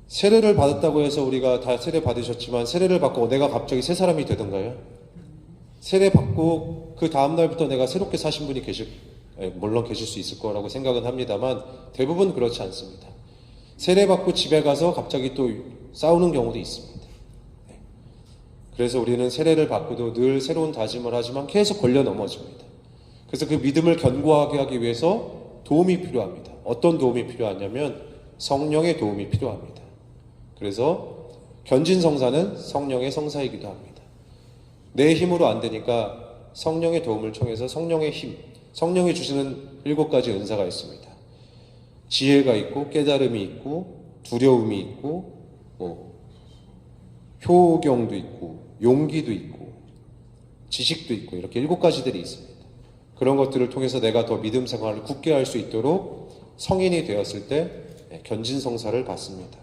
세례를 받았다고 해서 우리가 다 세례 받으셨지만 세례를 받고 내가 갑자기 새 사람이 되던가요? 세례 받고 그 다음날부터 내가 새롭게 사신 분이 물론 계실 수 있을 거라고 생각은 합니다만 대부분 그렇지 않습니다. 세례받고 집에 가서 갑자기 또 싸우는 경우도 있습니다. 그래서 우리는 세례를 받고도 늘 새로운 다짐을 하지만 계속 걸려 넘어집니다. 그래서 그 믿음을 견고하게 하기 위해서 도움이 필요합니다. 어떤 도움이 필요하냐면 성령의 도움이 필요합니다. 그래서 견진성사는 성령의 성사이기도 합니다. 내 힘으로 안 되니까 성령의 도움을 통해서 성령의 힘, 성령이 주시는 7가지 은사가 있습니다. 지혜가 있고 깨달음이 있고 두려움이 있고 효경도 있고 용기도 있고 지식도 있고 이렇게 7가지들이 있습니다. 그런 것들을 통해서 내가 더 믿음 생활을 굳게 할 수 있도록 성인이 되었을 때 견진성사를 받습니다.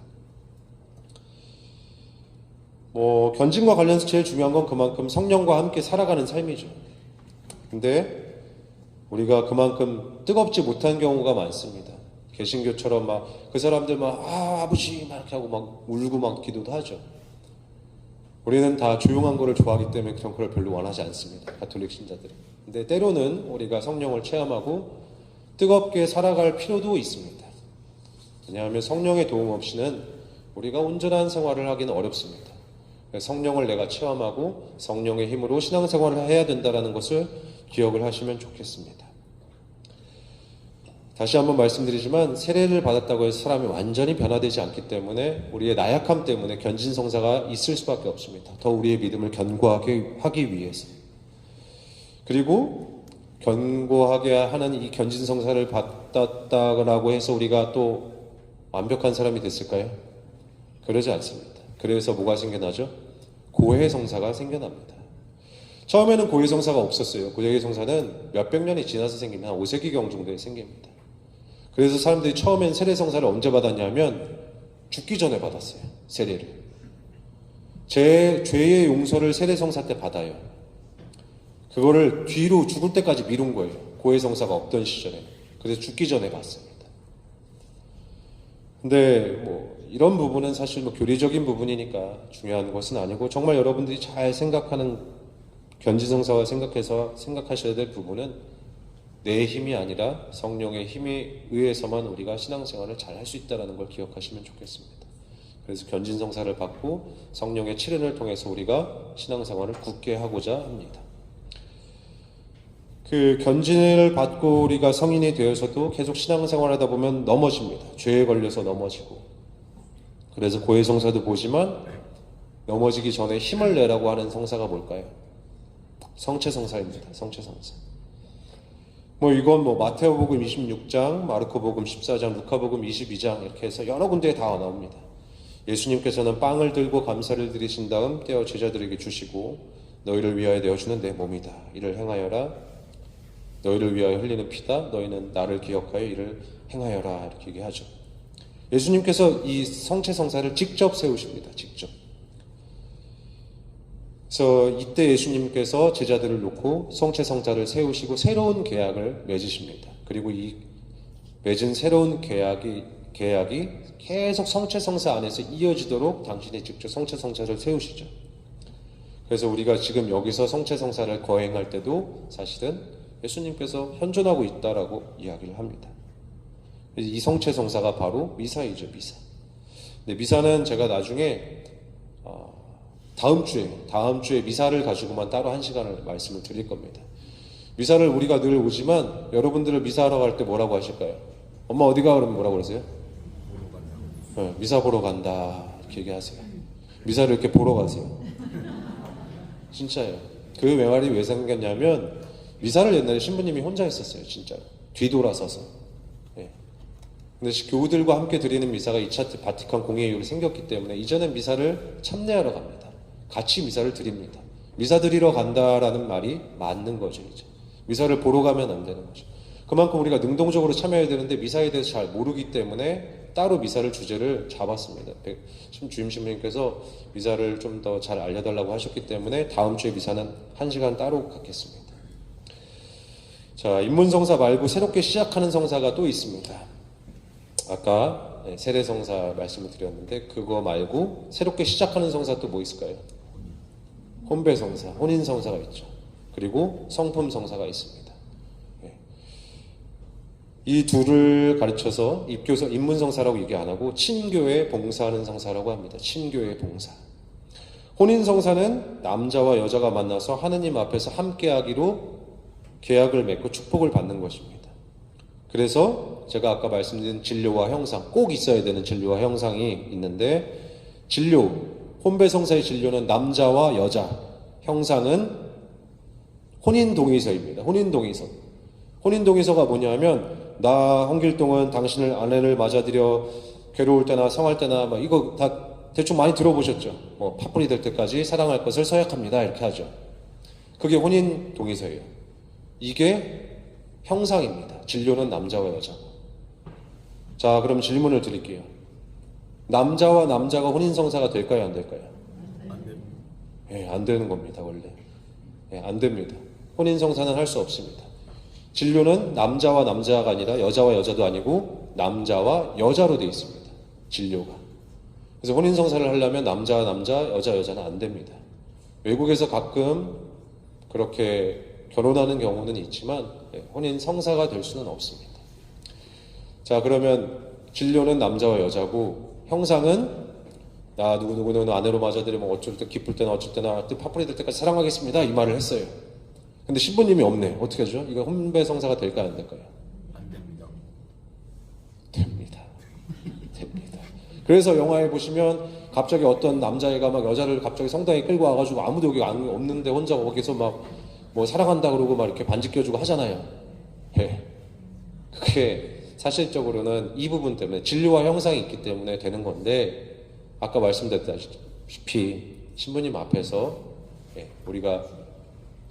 견진과 관련해서 제일 중요한 건 그만큼 성령과 함께 살아가는 삶이죠. 근데 우리가 그만큼 뜨겁지 못한 경우가 많습니다. 개신교처럼 막 그 사람들 막 아버지 막 이렇게 하고 막 울고 막 기도도 하죠. 우리는 다 조용한 거를 좋아하기 때문에 그런 걸 별로 원하지 않습니다. 가톨릭 신자들은. 근데 때로는 우리가 성령을 체험하고 뜨겁게 살아갈 필요도 있습니다. 왜냐하면 성령의 도움 없이는 우리가 온전한 생활을 하기는 어렵습니다. 성령을 내가 체험하고 성령의 힘으로 신앙생활을 해야 된다는 것을 기억을 하시면 좋겠습니다. 다시 한번 말씀드리지만 세례를 받았다고 해서 사람이 완전히 변화되지 않기 때문에 우리의 나약함 때문에 견진성사가 있을 수밖에 없습니다. 더 우리의 믿음을 견고하게 하기 위해서. 그리고 견고하게 하는 이 견진성사를 받았다고 해서 우리가 또 완벽한 사람이 됐을까요? 그러지 않습니다. 그래서 뭐가 생겨나죠? 고해성사가 생겨납니다. 처음에는 고해성사가 없었어요. 고해성사는 몇백 년이 지나서 생긴 한 5세기경 정도에 생깁니다. 그래서 사람들이 처음엔 세례성사를 언제 받았냐면 죽기 전에 받았어요. 세례를. 제 죄의 용서를 세례성사 때 받아요. 그거를 뒤로 죽을 때까지 미룬 거예요. 고해성사가 없던 시절에. 그래서 죽기 전에 받습니다. 근데 이런 부분은 사실 교리적인 부분이니까 중요한 것은 아니고 정말 여러분들이 잘 생각하는 견진성사와 생각하셔야 될 부분은 내 힘이 아니라 성령의 힘에 의해서만 우리가 신앙생활을 잘 할 수 있다는 걸 기억하시면 좋겠습니다. 그래서 견진성사를 받고 성령의 칠연을 통해서 우리가 신앙생활을 굳게 하고자 합니다. 그 견진을 받고 우리가 성인이 되어서도 계속 신앙생활하다 보면 넘어집니다. 죄에 걸려서 넘어지고. 그래서 고해성사도 보지만 넘어지기 전에 힘을 내라고 하는 성사가 뭘까요? 성체성사입니다. 성체성사. 이건 마태오복음 26장, 마르코복음 14장, 루카복음 22장 이렇게 해서 여러 군데에 다 나옵니다. 예수님께서는 빵을 들고 감사를 드리신 다음 떼어 제자들에게 주시고 너희를 위하여 내어주는 내 몸이다. 이를 행하여라. 너희를 위하여 흘리는 피다. 너희는 나를 기억하여 이를 행하여라. 이렇게 얘기하죠. 예수님께서 이 성체성사를 직접 세우십니다. 직접. 그래서 이때 예수님께서 제자들을 놓고 성체성사를 세우시고 새로운 계약을 맺으십니다. 그리고 이 맺은 새로운 계약이 계속 성체성사 안에서 이어지도록 당신이 직접 성체성사를 세우시죠. 그래서 우리가 지금 여기서 성체성사를 거행할 때도 사실은 예수님께서 현존하고 있다라고 이야기를 합니다. 이 성체성사가 바로 미사이죠. 미사. 근데 미사는 제가 나중에 다음 주에 미사를 가지고만 따로 1시간을 말씀을 드릴 겁니다. 미사를 우리가 늘 오지만 여러분들을 미사하러 갈 때 뭐라고 하실까요? 엄마 어디가? 그러면 뭐라고 그러세요? 네, 미사 보러 간다 이렇게 얘기하세요. 미사를 이렇게 보러 가세요. 진짜예요. 그 말이 왜 생겼냐면 미사를 옛날에 신부님이 혼자 했었어요. 진짜 뒤돌아서서. 네. 근데 교우들과 함께 드리는 미사가 2차 바티칸 공회 이후로 생겼기 때문에 이제는 미사를 참례하러 갑니다. 같이 미사를 드립니다. 미사 드리러 간다라는 말이 맞는 거죠. 이제 미사를 보러 가면 안 되는 거죠. 그만큼 우리가 능동적으로 참여해야 되는데 미사에 대해서 잘 모르기 때문에 따로 미사를 주제를 잡았습니다. 주임 신부님께서 미사를 좀 더 잘 알려달라고 하셨기 때문에 다음 주에 미사는 1시간 따로 갖겠습니다. 자, 입문성사 말고 새롭게 시작하는 성사가 또 있습니다. 아까 세례성사 말씀을 드렸는데 그거 말고 새롭게 시작하는 성사 또 뭐 있을까요? 혼배성사, 혼인성사가 있죠. 그리고 성품성사가 있습니다. 이 둘을 가르쳐서 입교서 입문성사라고 얘기 안 하고 친교에 봉사하는 성사라고 합니다. 친교에 봉사. 혼인성사는 남자와 여자가 만나서 하느님 앞에서 함께하기로 계약을 맺고 축복을 받는 것입니다. 그래서 제가 아까 말씀드린 진료와 형상, 꼭 있어야 되는 진료와 형상이 있는데, 진료, 혼배성사의 진료는 남자와 여자, 형상은 혼인동의서입니다. 혼인동의서. 혼인동의서가 뭐냐면, 나 홍길동은 당신을 아내를 맞아들여 괴로울 때나 성할 때나 막 이거 다 대충 많이 들어보셨죠? 뭐 파뿌리 될 때까지 사랑할 것을 서약합니다. 이렇게 하죠. 그게 혼인동의서예요. 이게 형상입니다. 진료는 남자와 여자고. 자, 그럼 질문을 드릴게요. 남자와 남자가 혼인성사가 될까요? 안 될까요? 안 됩니다. 예, 안 되는 겁니다, 원래. 예, 안 됩니다. 혼인성사는 할 수 없습니다. 진료는 남자와 남자가 아니라 여자와 여자도 아니고 남자와 여자로 되어 있습니다. 진료가. 그래서 혼인성사를 하려면 남자와 남자, 여자 여자는 안 됩니다. 외국에서 가끔 그렇게 결혼하는 경우는 있지만 혼인성사가 될 수는 없습니다. 자, 그러면 진료는 남자와 여자고 형상은 나 누구누구는 아내로 맞아들이면 어쩔 때 기쁠 때나 어쩔 때나 파뿌리 될 때까지 사랑하겠습니다. 이 말을 했어요. 근데 신부님이 없네. 어떻게 하죠? 이거 혼배성사가 될까요? 안 될까요? 안 됩니다. 됩니다. 됩니다. 그래서 영화에 보시면 갑자기 어떤 남자애가 막 여자를 갑자기 성당에 끌고 와가지고 아무도 여기 없는데 혼자 거기서 막 뭐 사랑한다 그러고 막 이렇게 반지 껴주고 하잖아요. 예. 그게 사실적으로는 이 부분 때문에 진료와 형상이 있기 때문에 되는 건데, 아까 말씀드렸다시피 신부님 앞에서 우리가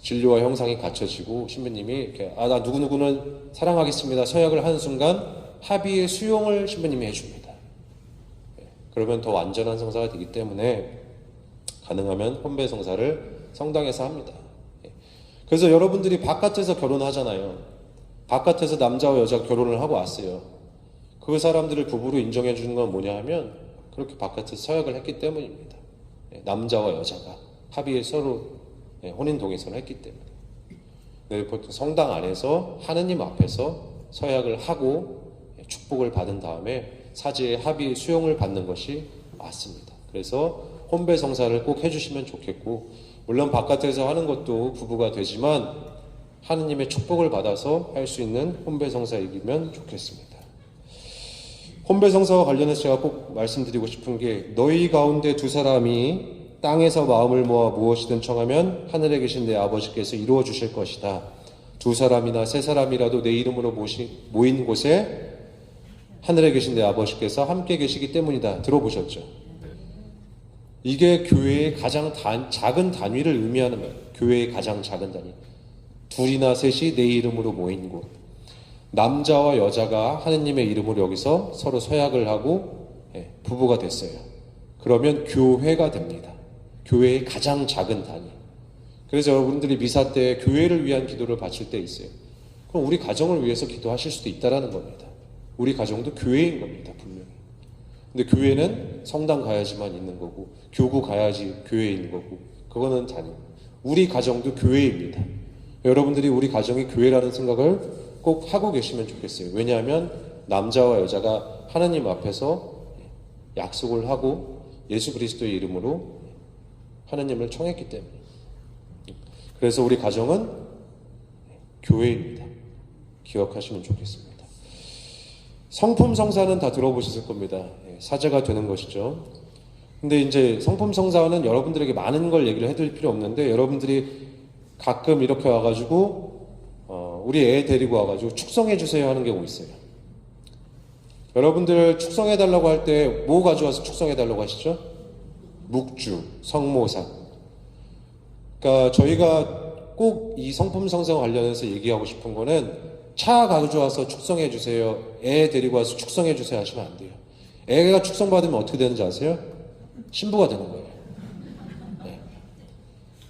진료와 형상이 갖춰지고 신부님이 이렇게 나 누구누구는 사랑하겠습니다 서약을 하는 순간 합의의 수용을 신부님이 해줍니다. 그러면 더 완전한 성사가 되기 때문에 가능하면 혼배 성사를 성당에서 합니다. 그래서 여러분들이 바깥에서 결혼하잖아요. 바깥에서 남자와 여자가 결혼을 하고 왔어요. 그 사람들을 부부로 인정해 주는 건 뭐냐 하면 그렇게 바깥에서 서약을 했기 때문입니다. 남자와 여자가 합의에 서로 혼인동의서를 했기 때문에. 보통 성당 안에서 하느님 앞에서 서약을 하고 축복을 받은 다음에 사지의 합의 수용을 받는 것이 맞습니다. 그래서 혼배 성사를 꼭 해주시면 좋겠고, 물론 바깥에서 하는 것도 부부가 되지만 하느님의 축복을 받아서 할 수 있는 혼배 성사이기면 좋겠습니다. 혼배 성사와 관련해서 제가 꼭 말씀드리고 싶은 게, 너희 가운데 두 사람이 땅에서 마음을 모아 무엇이든 청하면 하늘에 계신 내 아버지께서 이루어 주실 것이다. 두 사람이나 세 사람이라도 내 이름으로 모인 곳에 하늘에 계신 내 아버지께서 함께 계시기 때문이다. 들어보셨죠? 이게 교회의 가장 작은 단위를 의미하는 거예요. 교회의 가장 작은 단위. 둘이나 셋이 내 이름으로 모인 곳. 남자와 여자가 하느님의 이름으로 여기서 서로 서약을 하고 부부가 됐어요. 그러면 교회가 됩니다. 교회의 가장 작은 단위. 그래서 여러분들이 미사 때 교회를 위한 기도를 바칠 때 있어요. 그럼 우리 가정을 위해서 기도하실 수도 있다라는 겁니다. 우리 가정도 교회인 겁니다, 분명히. 근데 교회는 성당 가야지만 있는 거고, 교구 가야지 교회인 거고, 그거는 단위. 우리 가정도 교회입니다. 여러분들이 우리 가정이 교회라는 생각을 꼭 하고 계시면 좋겠어요. 왜냐하면 남자와 여자가 하나님 앞에서 약속을 하고 예수 그리스도의 이름으로 하나님을 청했기 때문에. 그래서 우리 가정은 교회입니다. 기억하시면 좋겠습니다. 성품 성사는 다 들어보셨을 겁니다. 사제가 되는 것이죠. 근데 이제 성품 성사는 여러분들에게 많은 걸 얘기를 해드릴 필요 없는데, 여러분들이 가끔 이렇게 와가지고 우리 애 데리고 와가지고 축성해 주세요 하는 경우 있어요. 여러분들 축성해 달라고 할 때 뭐 가져와서 축성해 달라고 하시죠? 묵주, 성모상. 그러니까 저희가 꼭 이 성품 성사와 관련해서 얘기하고 싶은 거는, 차 가져와서 축성해 주세요, 애 데리고 와서 축성해 주세요 하시면 안 돼요. 애가 축성받으면 어떻게 되는지 아세요? 신부가 되는 거예요. 네.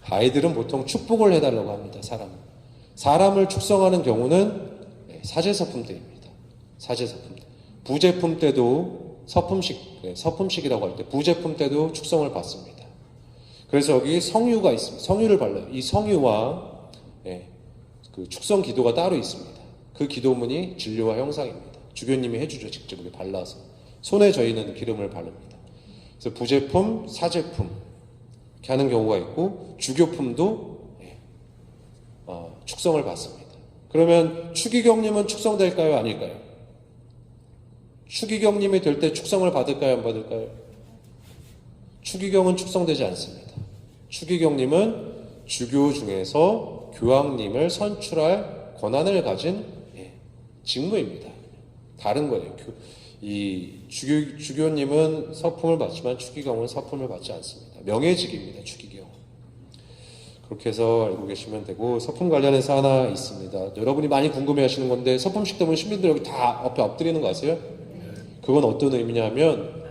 아이들은 보통 축복을 해달라고 합니다. 사람을 축성하는 경우는 사제서품 때입니다. 사제서품 때. 부제품 때도 서품식이라고 할 때 부제품 때도 축성을 받습니다. 그래서 여기 성유가 있습니다. 성유를 발라요. 이 성유와 그 축성 기도가 따로 있습니다. 그 기도문이 진료와 형상입니다. 주교님이 해주죠. 직접 이렇게 발라서 손에 저희는 기름을 바릅니다. 그래서 부제품, 사제품 이렇게 하는 경우가 있고 주교품도 축성을 받습니다. 그러면 추기경님은 축성될까요? 아닐까요? 추기경님이 될 때 축성을 받을까요? 안 받을까요? 추기경은 축성되지 않습니다. 추기경님은 주교 중에서 교황님을 선출할 권한을 가진 직무입니다. 다른 거예요. 이 주교님은 서품을 받지만 추기경은 서품을 받지 않습니다. 명예직입니다. 추기경. 그렇게 해서 알고 계시면 되고, 서품 관련해서 하나 있습니다. 여러분이 많이 궁금해하시는 건데 서품식 때문에 신민들 여기 다 앞에 엎드리는 거 아세요? 그건 어떤 의미냐면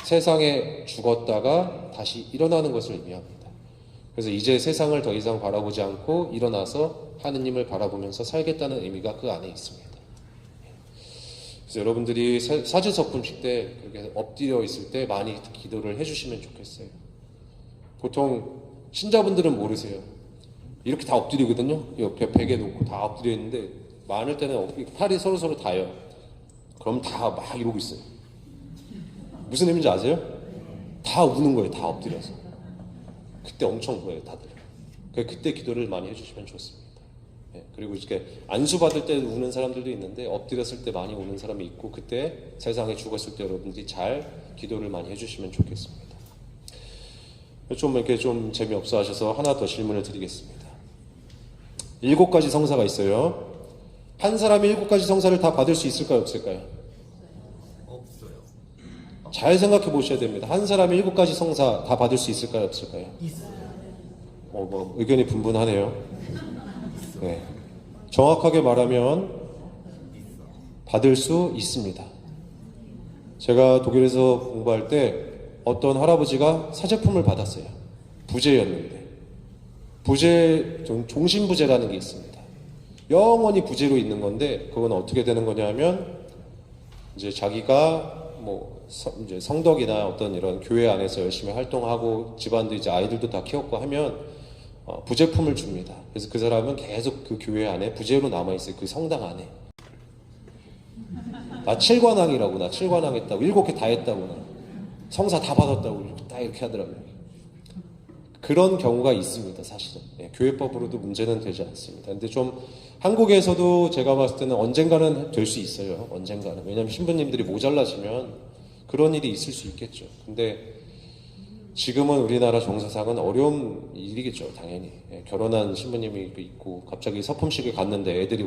세상에 죽었다가 다시 일어나는 것을 의미합니다. 그래서 이제 세상을 더 이상 바라보지 않고 일어나서 하느님을 바라보면서 살겠다는 의미가 그 안에 있습니다. 그래서 여러분들이 사제서품식 때 그렇게 엎드려 있을 때 많이 기도를 해주시면 좋겠어요. 보통 신자분들은 모르세요. 이렇게 다 엎드리거든요. 옆에 베개 놓고 다 엎드려 있는데 많을 때는 팔이 서로 닿아요. 그럼 다 막 이러고 있어요. 무슨 의미인지 아세요? 다 우는 거예요. 다 엎드려서. 그때 엄청 울어요, 다들. 그때 기도를 많이 해주시면 좋습니다. 그리고 이렇게 안수 받을 때 우는 사람들도 있는데 엎드렸을 때 많이 우는 사람이 있고, 그때 세상에 죽었을 때 여러분들이 잘 기도를 많이 해주시면 좋겠습니다. 좀 이렇게 좀 재미없어 하셔서 하나 더 질문을 드리겠습니다. 7가지 성사가 있어요. 한 사람이 7가지 성사를 다 받을 수 있을까요? 없을까요? 없어요. 잘 생각해 보셔야 됩니다. 한 사람이 7가지 성사 다 받을 수 있을까요? 없을까요? 있어요. 의견이 분분하네요. 네. 정확하게 말하면 받을 수 있습니다. 제가 독일에서 공부할 때 어떤 할아버지가 사제품을 받았어요. 부재였는데, 종신부재라는 게 있습니다. 영원히 부재로 있는 건데, 그건 어떻게 되는 거냐면 이제 자기가 이제 성덕이나 어떤 이런 교회 안에서 열심히 활동하고 집안도 이제 아이들도 다 키웠고 하면 부재품을 줍니다. 그래서 그 사람은 계속 그 교회 안에 부재로 남아있어요. 그 성당 안에. 나 7관왕이라고, 나 7관왕 했다고, 7개 다 했다고, 나 성사 다 받았다고 딱 이렇게 하더라고요. 그런 경우가 있습니다. 사실은 교회법으로도 문제는 되지 않습니다. 근데 좀 한국에서도 제가 봤을 때는 언젠가는 될 수 있어요. 언젠가는. 왜냐하면 신부님들이 모자라지면 그런 일이 있을 수 있겠죠. 근데 지금은 우리나라 정서상은 어려운 일이겠죠. 당연히. 결혼한 신부님이 있고 갑자기 서품식을 갔는데 애들이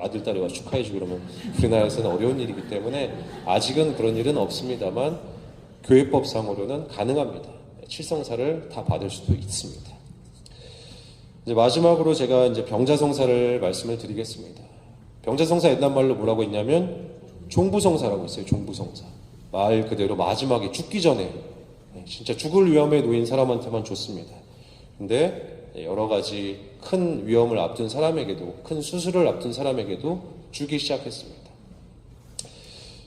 아들, 딸이 와 축하해주고 그러면 우리나라에서는 어려운 일이기 때문에 아직은 그런 일은 없습니다만 교회법상으로는 가능합니다. 칠성사를 다 받을 수도 있습니다. 이제 마지막으로 제가 이제 병자성사를 말씀을 드리겠습니다. 병자성사 옛날 말로 뭐라고 했냐면 종부성사라고 했어요. 종부성사. 말 그대로 마지막에 죽기 전에 진짜 죽을 위험에 놓인 사람한테만 좋습니다. 근데 여러 가지 큰 위험을 앞둔 사람에게도, 큰 수술을 앞둔 사람에게도 주기 시작했습니다.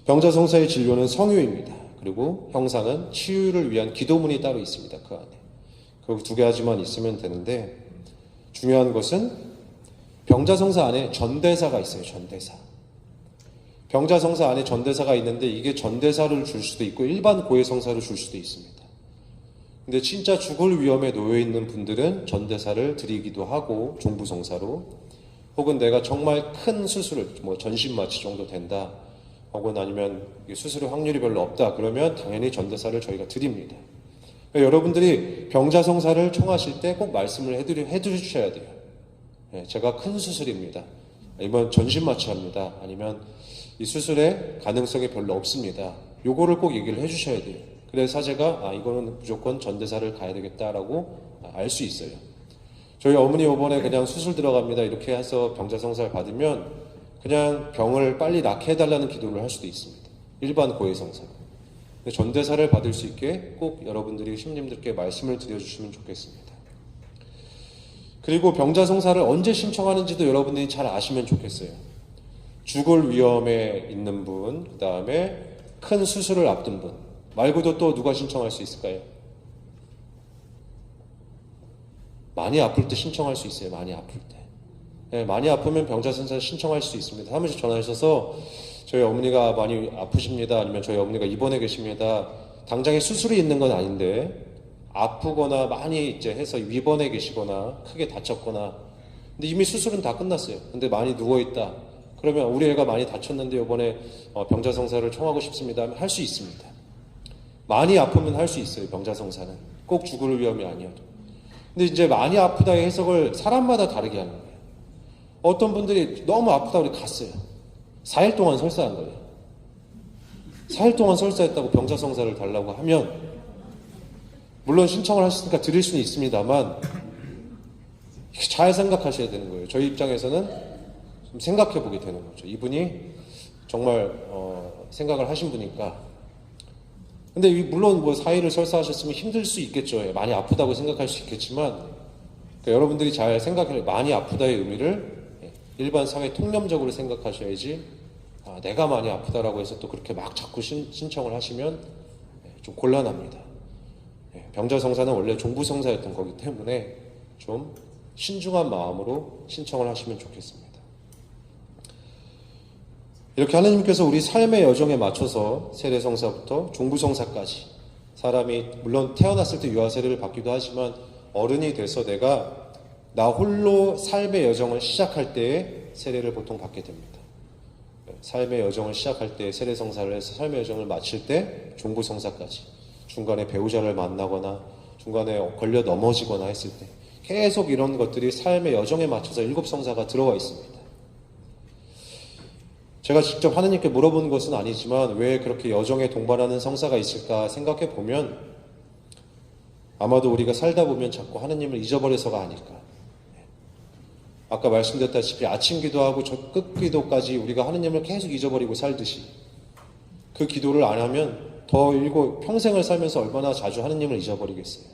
병자성사의 진료는 성유입니다. 그리고 형상은 치유를 위한 기도문이 따로 있습니다. 그 안에. 그 2가지만 있으면 되는데, 중요한 것은 병자성사 안에 전대사가 있어요. 전대사. 병자성사 안에 전대사가 있는데 이게 전대사를 줄 수도 있고 일반 고해성사를 줄 수도 있습니다. 근데 진짜 죽을 위험에 놓여 있는 분들은 전대사를 드리기도 하고, 종부성사로, 혹은 내가 정말 큰 수술을 전신마취 정도 된다, 혹은 아니면 수술의 확률이 별로 없다, 그러면 당연히 전대사를 저희가 드립니다. 그러니까 여러분들이 병자성사를 청하실 때 꼭 말씀을 해주셔야 돼요. 제가 큰 수술입니다, 아니면 전신마취합니다, 아니면 이 수술의 가능성이 별로 없습니다, 요거를 꼭 얘기를 해주셔야 돼요. 그래서 사제가 이거는 무조건 전대사를 가야 되겠다라고 알 수 있어요. 저희 어머니 이번에 그냥 수술 들어갑니다 이렇게 해서 병자성사를 받으면 그냥 병을 빨리 낫게 해달라는 기도를 할 수도 있습니다. 일반 고해성사로. 전대사를 받을 수 있게 꼭 여러분들이 신부님들께 말씀을 드려주시면 좋겠습니다. 그리고 병자성사를 언제 신청하는지도 여러분들이 잘 아시면 좋겠어요. 죽을 위험에 있는 분, 그 다음에 큰 수술을 앞둔 분 말고도 또 누가 신청할 수 있을까요? 많이 아플 때 신청할 수 있어요. 많이 아플 때. 예, 많이 아프면 병자선사 신청할 수 있습니다. 사무실 전화하셔서 저희 어머니가 많이 아프십니다. 아니면 저희 어머니가 입원해 계십니다. 당장에 수술이 있는 건 아닌데 아프거나 많이 이제 해서 입원해 계시거나 크게 다쳤거나 근데 이미 수술은 다 끝났어요. 근데 많이 누워 있다. 그러면 우리 애가 많이 다쳤는데 이번에 병자성사를 청하고 싶습니다 하면 할 수 있습니다. 많이 아프면 할 수 있어요. 병자성사는 꼭 죽을 위험이 아니어도. 근데 이제 많이 아프다의 해석을 사람마다 다르게 하는 거예요. 어떤 분들이 너무 아프다고 갔어요. 4일 동안 설사한 거예요. 4일 동안 설사했다고 병자성사를 달라고 하면 물론 신청을 하셨으니까 드릴 수는 있습니다만 잘 생각하셔야 되는 거예요. 저희 입장에서는 좀 생각해 보게 되는 거죠. 이분이 정말 생각을 하신 분이니까. 근데 물론 뭐 4일을 설사하셨으면 힘들 수 있겠죠. 많이 아프다고 생각할 수 있겠지만 그러니까 여러분들이 잘 생각해 많이 아프다의 의미를 일반 사회 통념적으로 생각하셔야지 내가 많이 아프다라고 해서 또 그렇게 막 자꾸 신청을 하시면 좀 곤란합니다. 병자성사는 원래 종부성사였던 거기 때문에 좀 신중한 마음으로 신청을 하시면 좋겠습니다. 이렇게 하나님께서 우리 삶의 여정에 맞춰서 세례성사부터 종부성사까지 사람이 물론 태어났을 때 유아세례를 받기도 하지만 어른이 돼서 내가 나 홀로 삶의 여정을 시작할 때에 세례를 보통 받게 됩니다. 삶의 여정을 시작할 때 세례성사를 해서 삶의 여정을 마칠 때 종부성사까지 중간에 배우자를 만나거나 중간에 걸려 넘어지거나 했을 때 계속 이런 것들이 삶의 여정에 맞춰서 7성사가 들어가 있습니다. 제가 직접 하느님께 물어본 것은 아니지만 왜 그렇게 여정에 동반하는 성사가 있을까 생각해 보면 아마도 우리가 살다 보면 자꾸 하느님을 잊어버려서가 아닐까. 아까 말씀드렸다시피 아침 기도하고 끝 기도까지 우리가 하느님을 계속 잊어버리고 살듯이 그 기도를 안 하면 더 평생을 살면서 얼마나 자주 하느님을 잊어버리겠어요.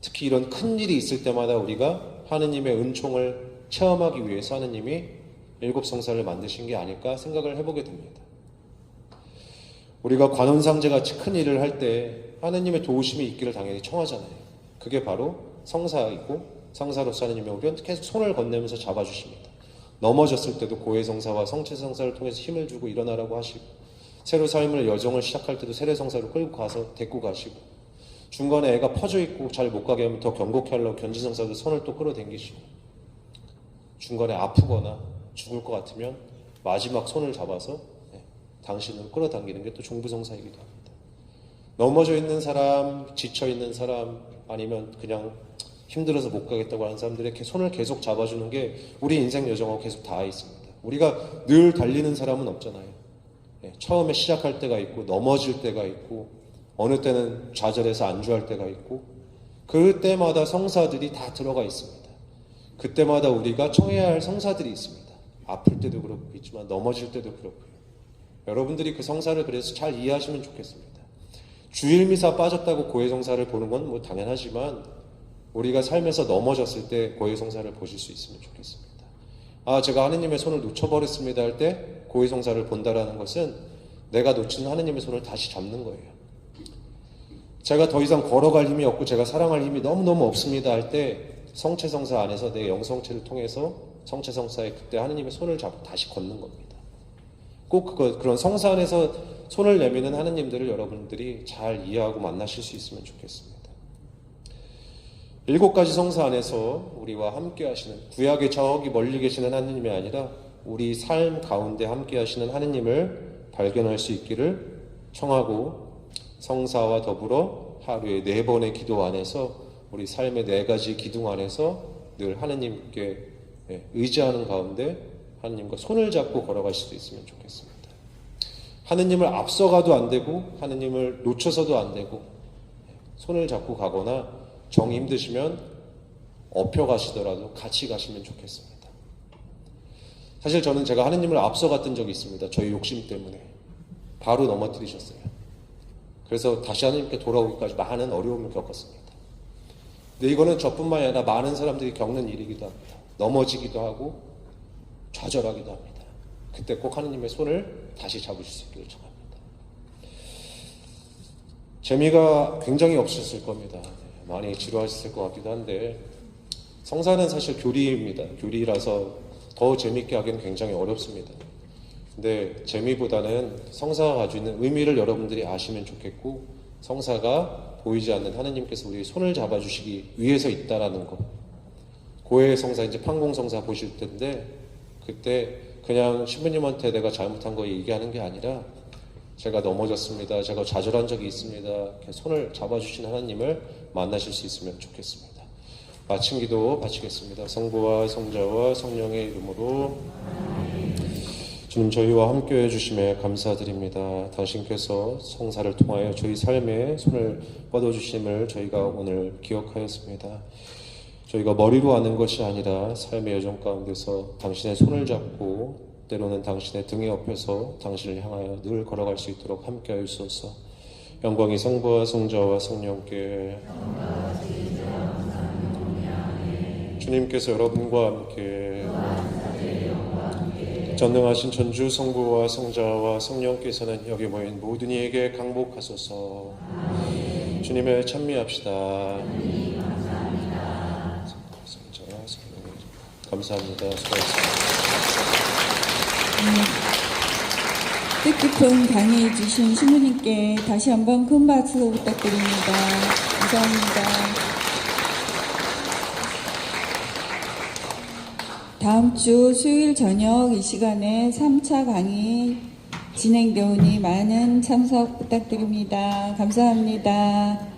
특히 이런 큰 일이 있을 때마다 우리가 하느님의 은총을 체험하기 위해서 하느님이 7성사를 만드신 게 아닐까 생각을 해보게 됩니다. 우리가 관원상제 같이 큰 일을 할 때 하느님의 도우심이 있기를 당연히 청하잖아요. 그게 바로 성사이고 성사로서 하느님이 우리는 계속 손을 건네면서 잡아주십니다. 넘어졌을 때도 고해성사와 성체성사를 통해서 힘을 주고 일어나라고 하시고 새로 삶을 여정을 시작할 때도 세례성사로 끌고 가서 데리고 가시고 중간에 애가 퍼져 있고 잘 못 가게 하면 더 견고케 하려고 견지성사로 손을 또 끌어당기시고 중간에 아프거나 죽을 것 같으면 마지막 손을 잡아서 당신을 끌어당기는 게 또 종부성사이기도 합니다. 넘어져 있는 사람, 지쳐 있는 사람 아니면 그냥 힘들어서 못 가겠다고 하는 사람들의 손을 계속 잡아주는 게 우리 인생 여정하고 계속 닿아 있습니다. 우리가 늘 달리는 사람은 없잖아요. 처음에 시작할 때가 있고 넘어질 때가 있고 어느 때는 좌절해서 안주할 때가 있고 그때마다 성사들이 다 들어가 있습니다. 그때마다 우리가 청해야 할 성사들이 있습니다. 아플 때도 그렇고 있지만 넘어질 때도 그렇고요. 여러분들이 그 성사를 그래서 잘 이해하시면 좋겠습니다. 주일미사 빠졌다고 고해성사를 보는 건 뭐 당연하지만 우리가 삶에서 넘어졌을 때 고해성사를 보실 수 있으면 좋겠습니다. 제가 하느님의 손을 놓쳐버렸습니다 할 때 고해성사를 본다라는 것은 내가 놓친 하느님의 손을 다시 잡는 거예요. 제가 더 이상 걸어갈 힘이 없고 제가 사랑할 힘이 너무너무 없습니다 할 때 성체성사 안에서 내 영성체를 통해서 성체성사에 그때 하느님의 손을 잡고 다시 걷는 겁니다. 꼭 그런 성사 안에서 손을 내미는 하느님들을 여러분들이 잘 이해하고 만나실 수 있으면 좋겠습니다. 7가지 성사 안에서 우리와 함께 하시는 구약의 저기 멀리 계시는 하느님이 아니라 우리 삶 가운데 함께 하시는 하느님을 발견할 수 있기를 청하고 성사와 더불어 하루에 4번의 기도 안에서 우리 삶의 4가지 기둥 안에서 늘 하느님께 의지하는 가운데 하느님과 손을 잡고 걸어갈 수도 있으면 좋겠습니다. 하느님을 앞서가도 안 되고 하느님을 놓쳐서도 안 되고 손을 잡고 가거나 정이 힘드시면 업혀 가시더라도 같이 가시면 좋겠습니다. 사실 저는 제가 하느님을 앞서 갔던 적이 있습니다. 저희 욕심 때문에 바로 넘어뜨리셨어요. 그래서 다시 하느님께 돌아오기까지 많은 어려움을 겪었습니다. 근데 이거는 저뿐만 아니라 많은 사람들이 겪는 일이기도 합니다. 넘어지기도 하고 좌절하기도 합니다. 그때 꼭 하느님의 손을 다시 잡으실 수 있기를 청합니다. 재미가 굉장히 없으셨을 겁니다. 많이 지루하셨을 것 같기도 한데 성사는 사실 교리입니다. 교리라서 더 재밌게 하기는 굉장히 어렵습니다. 근데 재미보다는 성사가 가지고 있는 의미를 여러분들이 아시면 좋겠고, 성사가 보이지 않는 하느님께서 우리 손을 잡아주시기 위해서 있다라는 거. 고해 성사, 이제 판공성사 보실 텐데, 그때 그냥 신부님한테 내가 잘못한 거 얘기하는 게 아니라, 제가 넘어졌습니다, 제가 좌절한 적이 있습니다, 이렇게 손을 잡아주신 하나님을 만나실 수 있으면 좋겠습니다. 마침 기도 바치겠습니다. 성부와 성자와 성령의 이름으로. 주님, 저희와 함께해 주심에 감사드립니다. 당신께서 성사를 통하여 저희 삶에 손을 뻗어주심을 저희가 오늘 기억하였습니다. 저희가 머리로 아는 것이 아니라 삶의 여정 가운데서 당신의 손을 잡고 때로는 당신의 등에 업혀서 당신을 향하여 늘 걸어갈 수 있도록 함께하여 주소서. 영광이 성부와 성자와 성령께. 주님께서 여러분과 함께 전능하신 전주 성부와 성자와 성령께서는 여기 모인 모든 이에게 강복하소서. 주님을 찬미합시다. 감사합니다. 수고하셨습니다. 뜻깊은 강의해 주신 신부님께 다시 한번 큰 박수 부탁드립니다. 감사합니다. 다음 주 수요일 저녁 이 시간에 3차 강의 진행되오니 많은 참석 부탁드립니다. 감사합니다.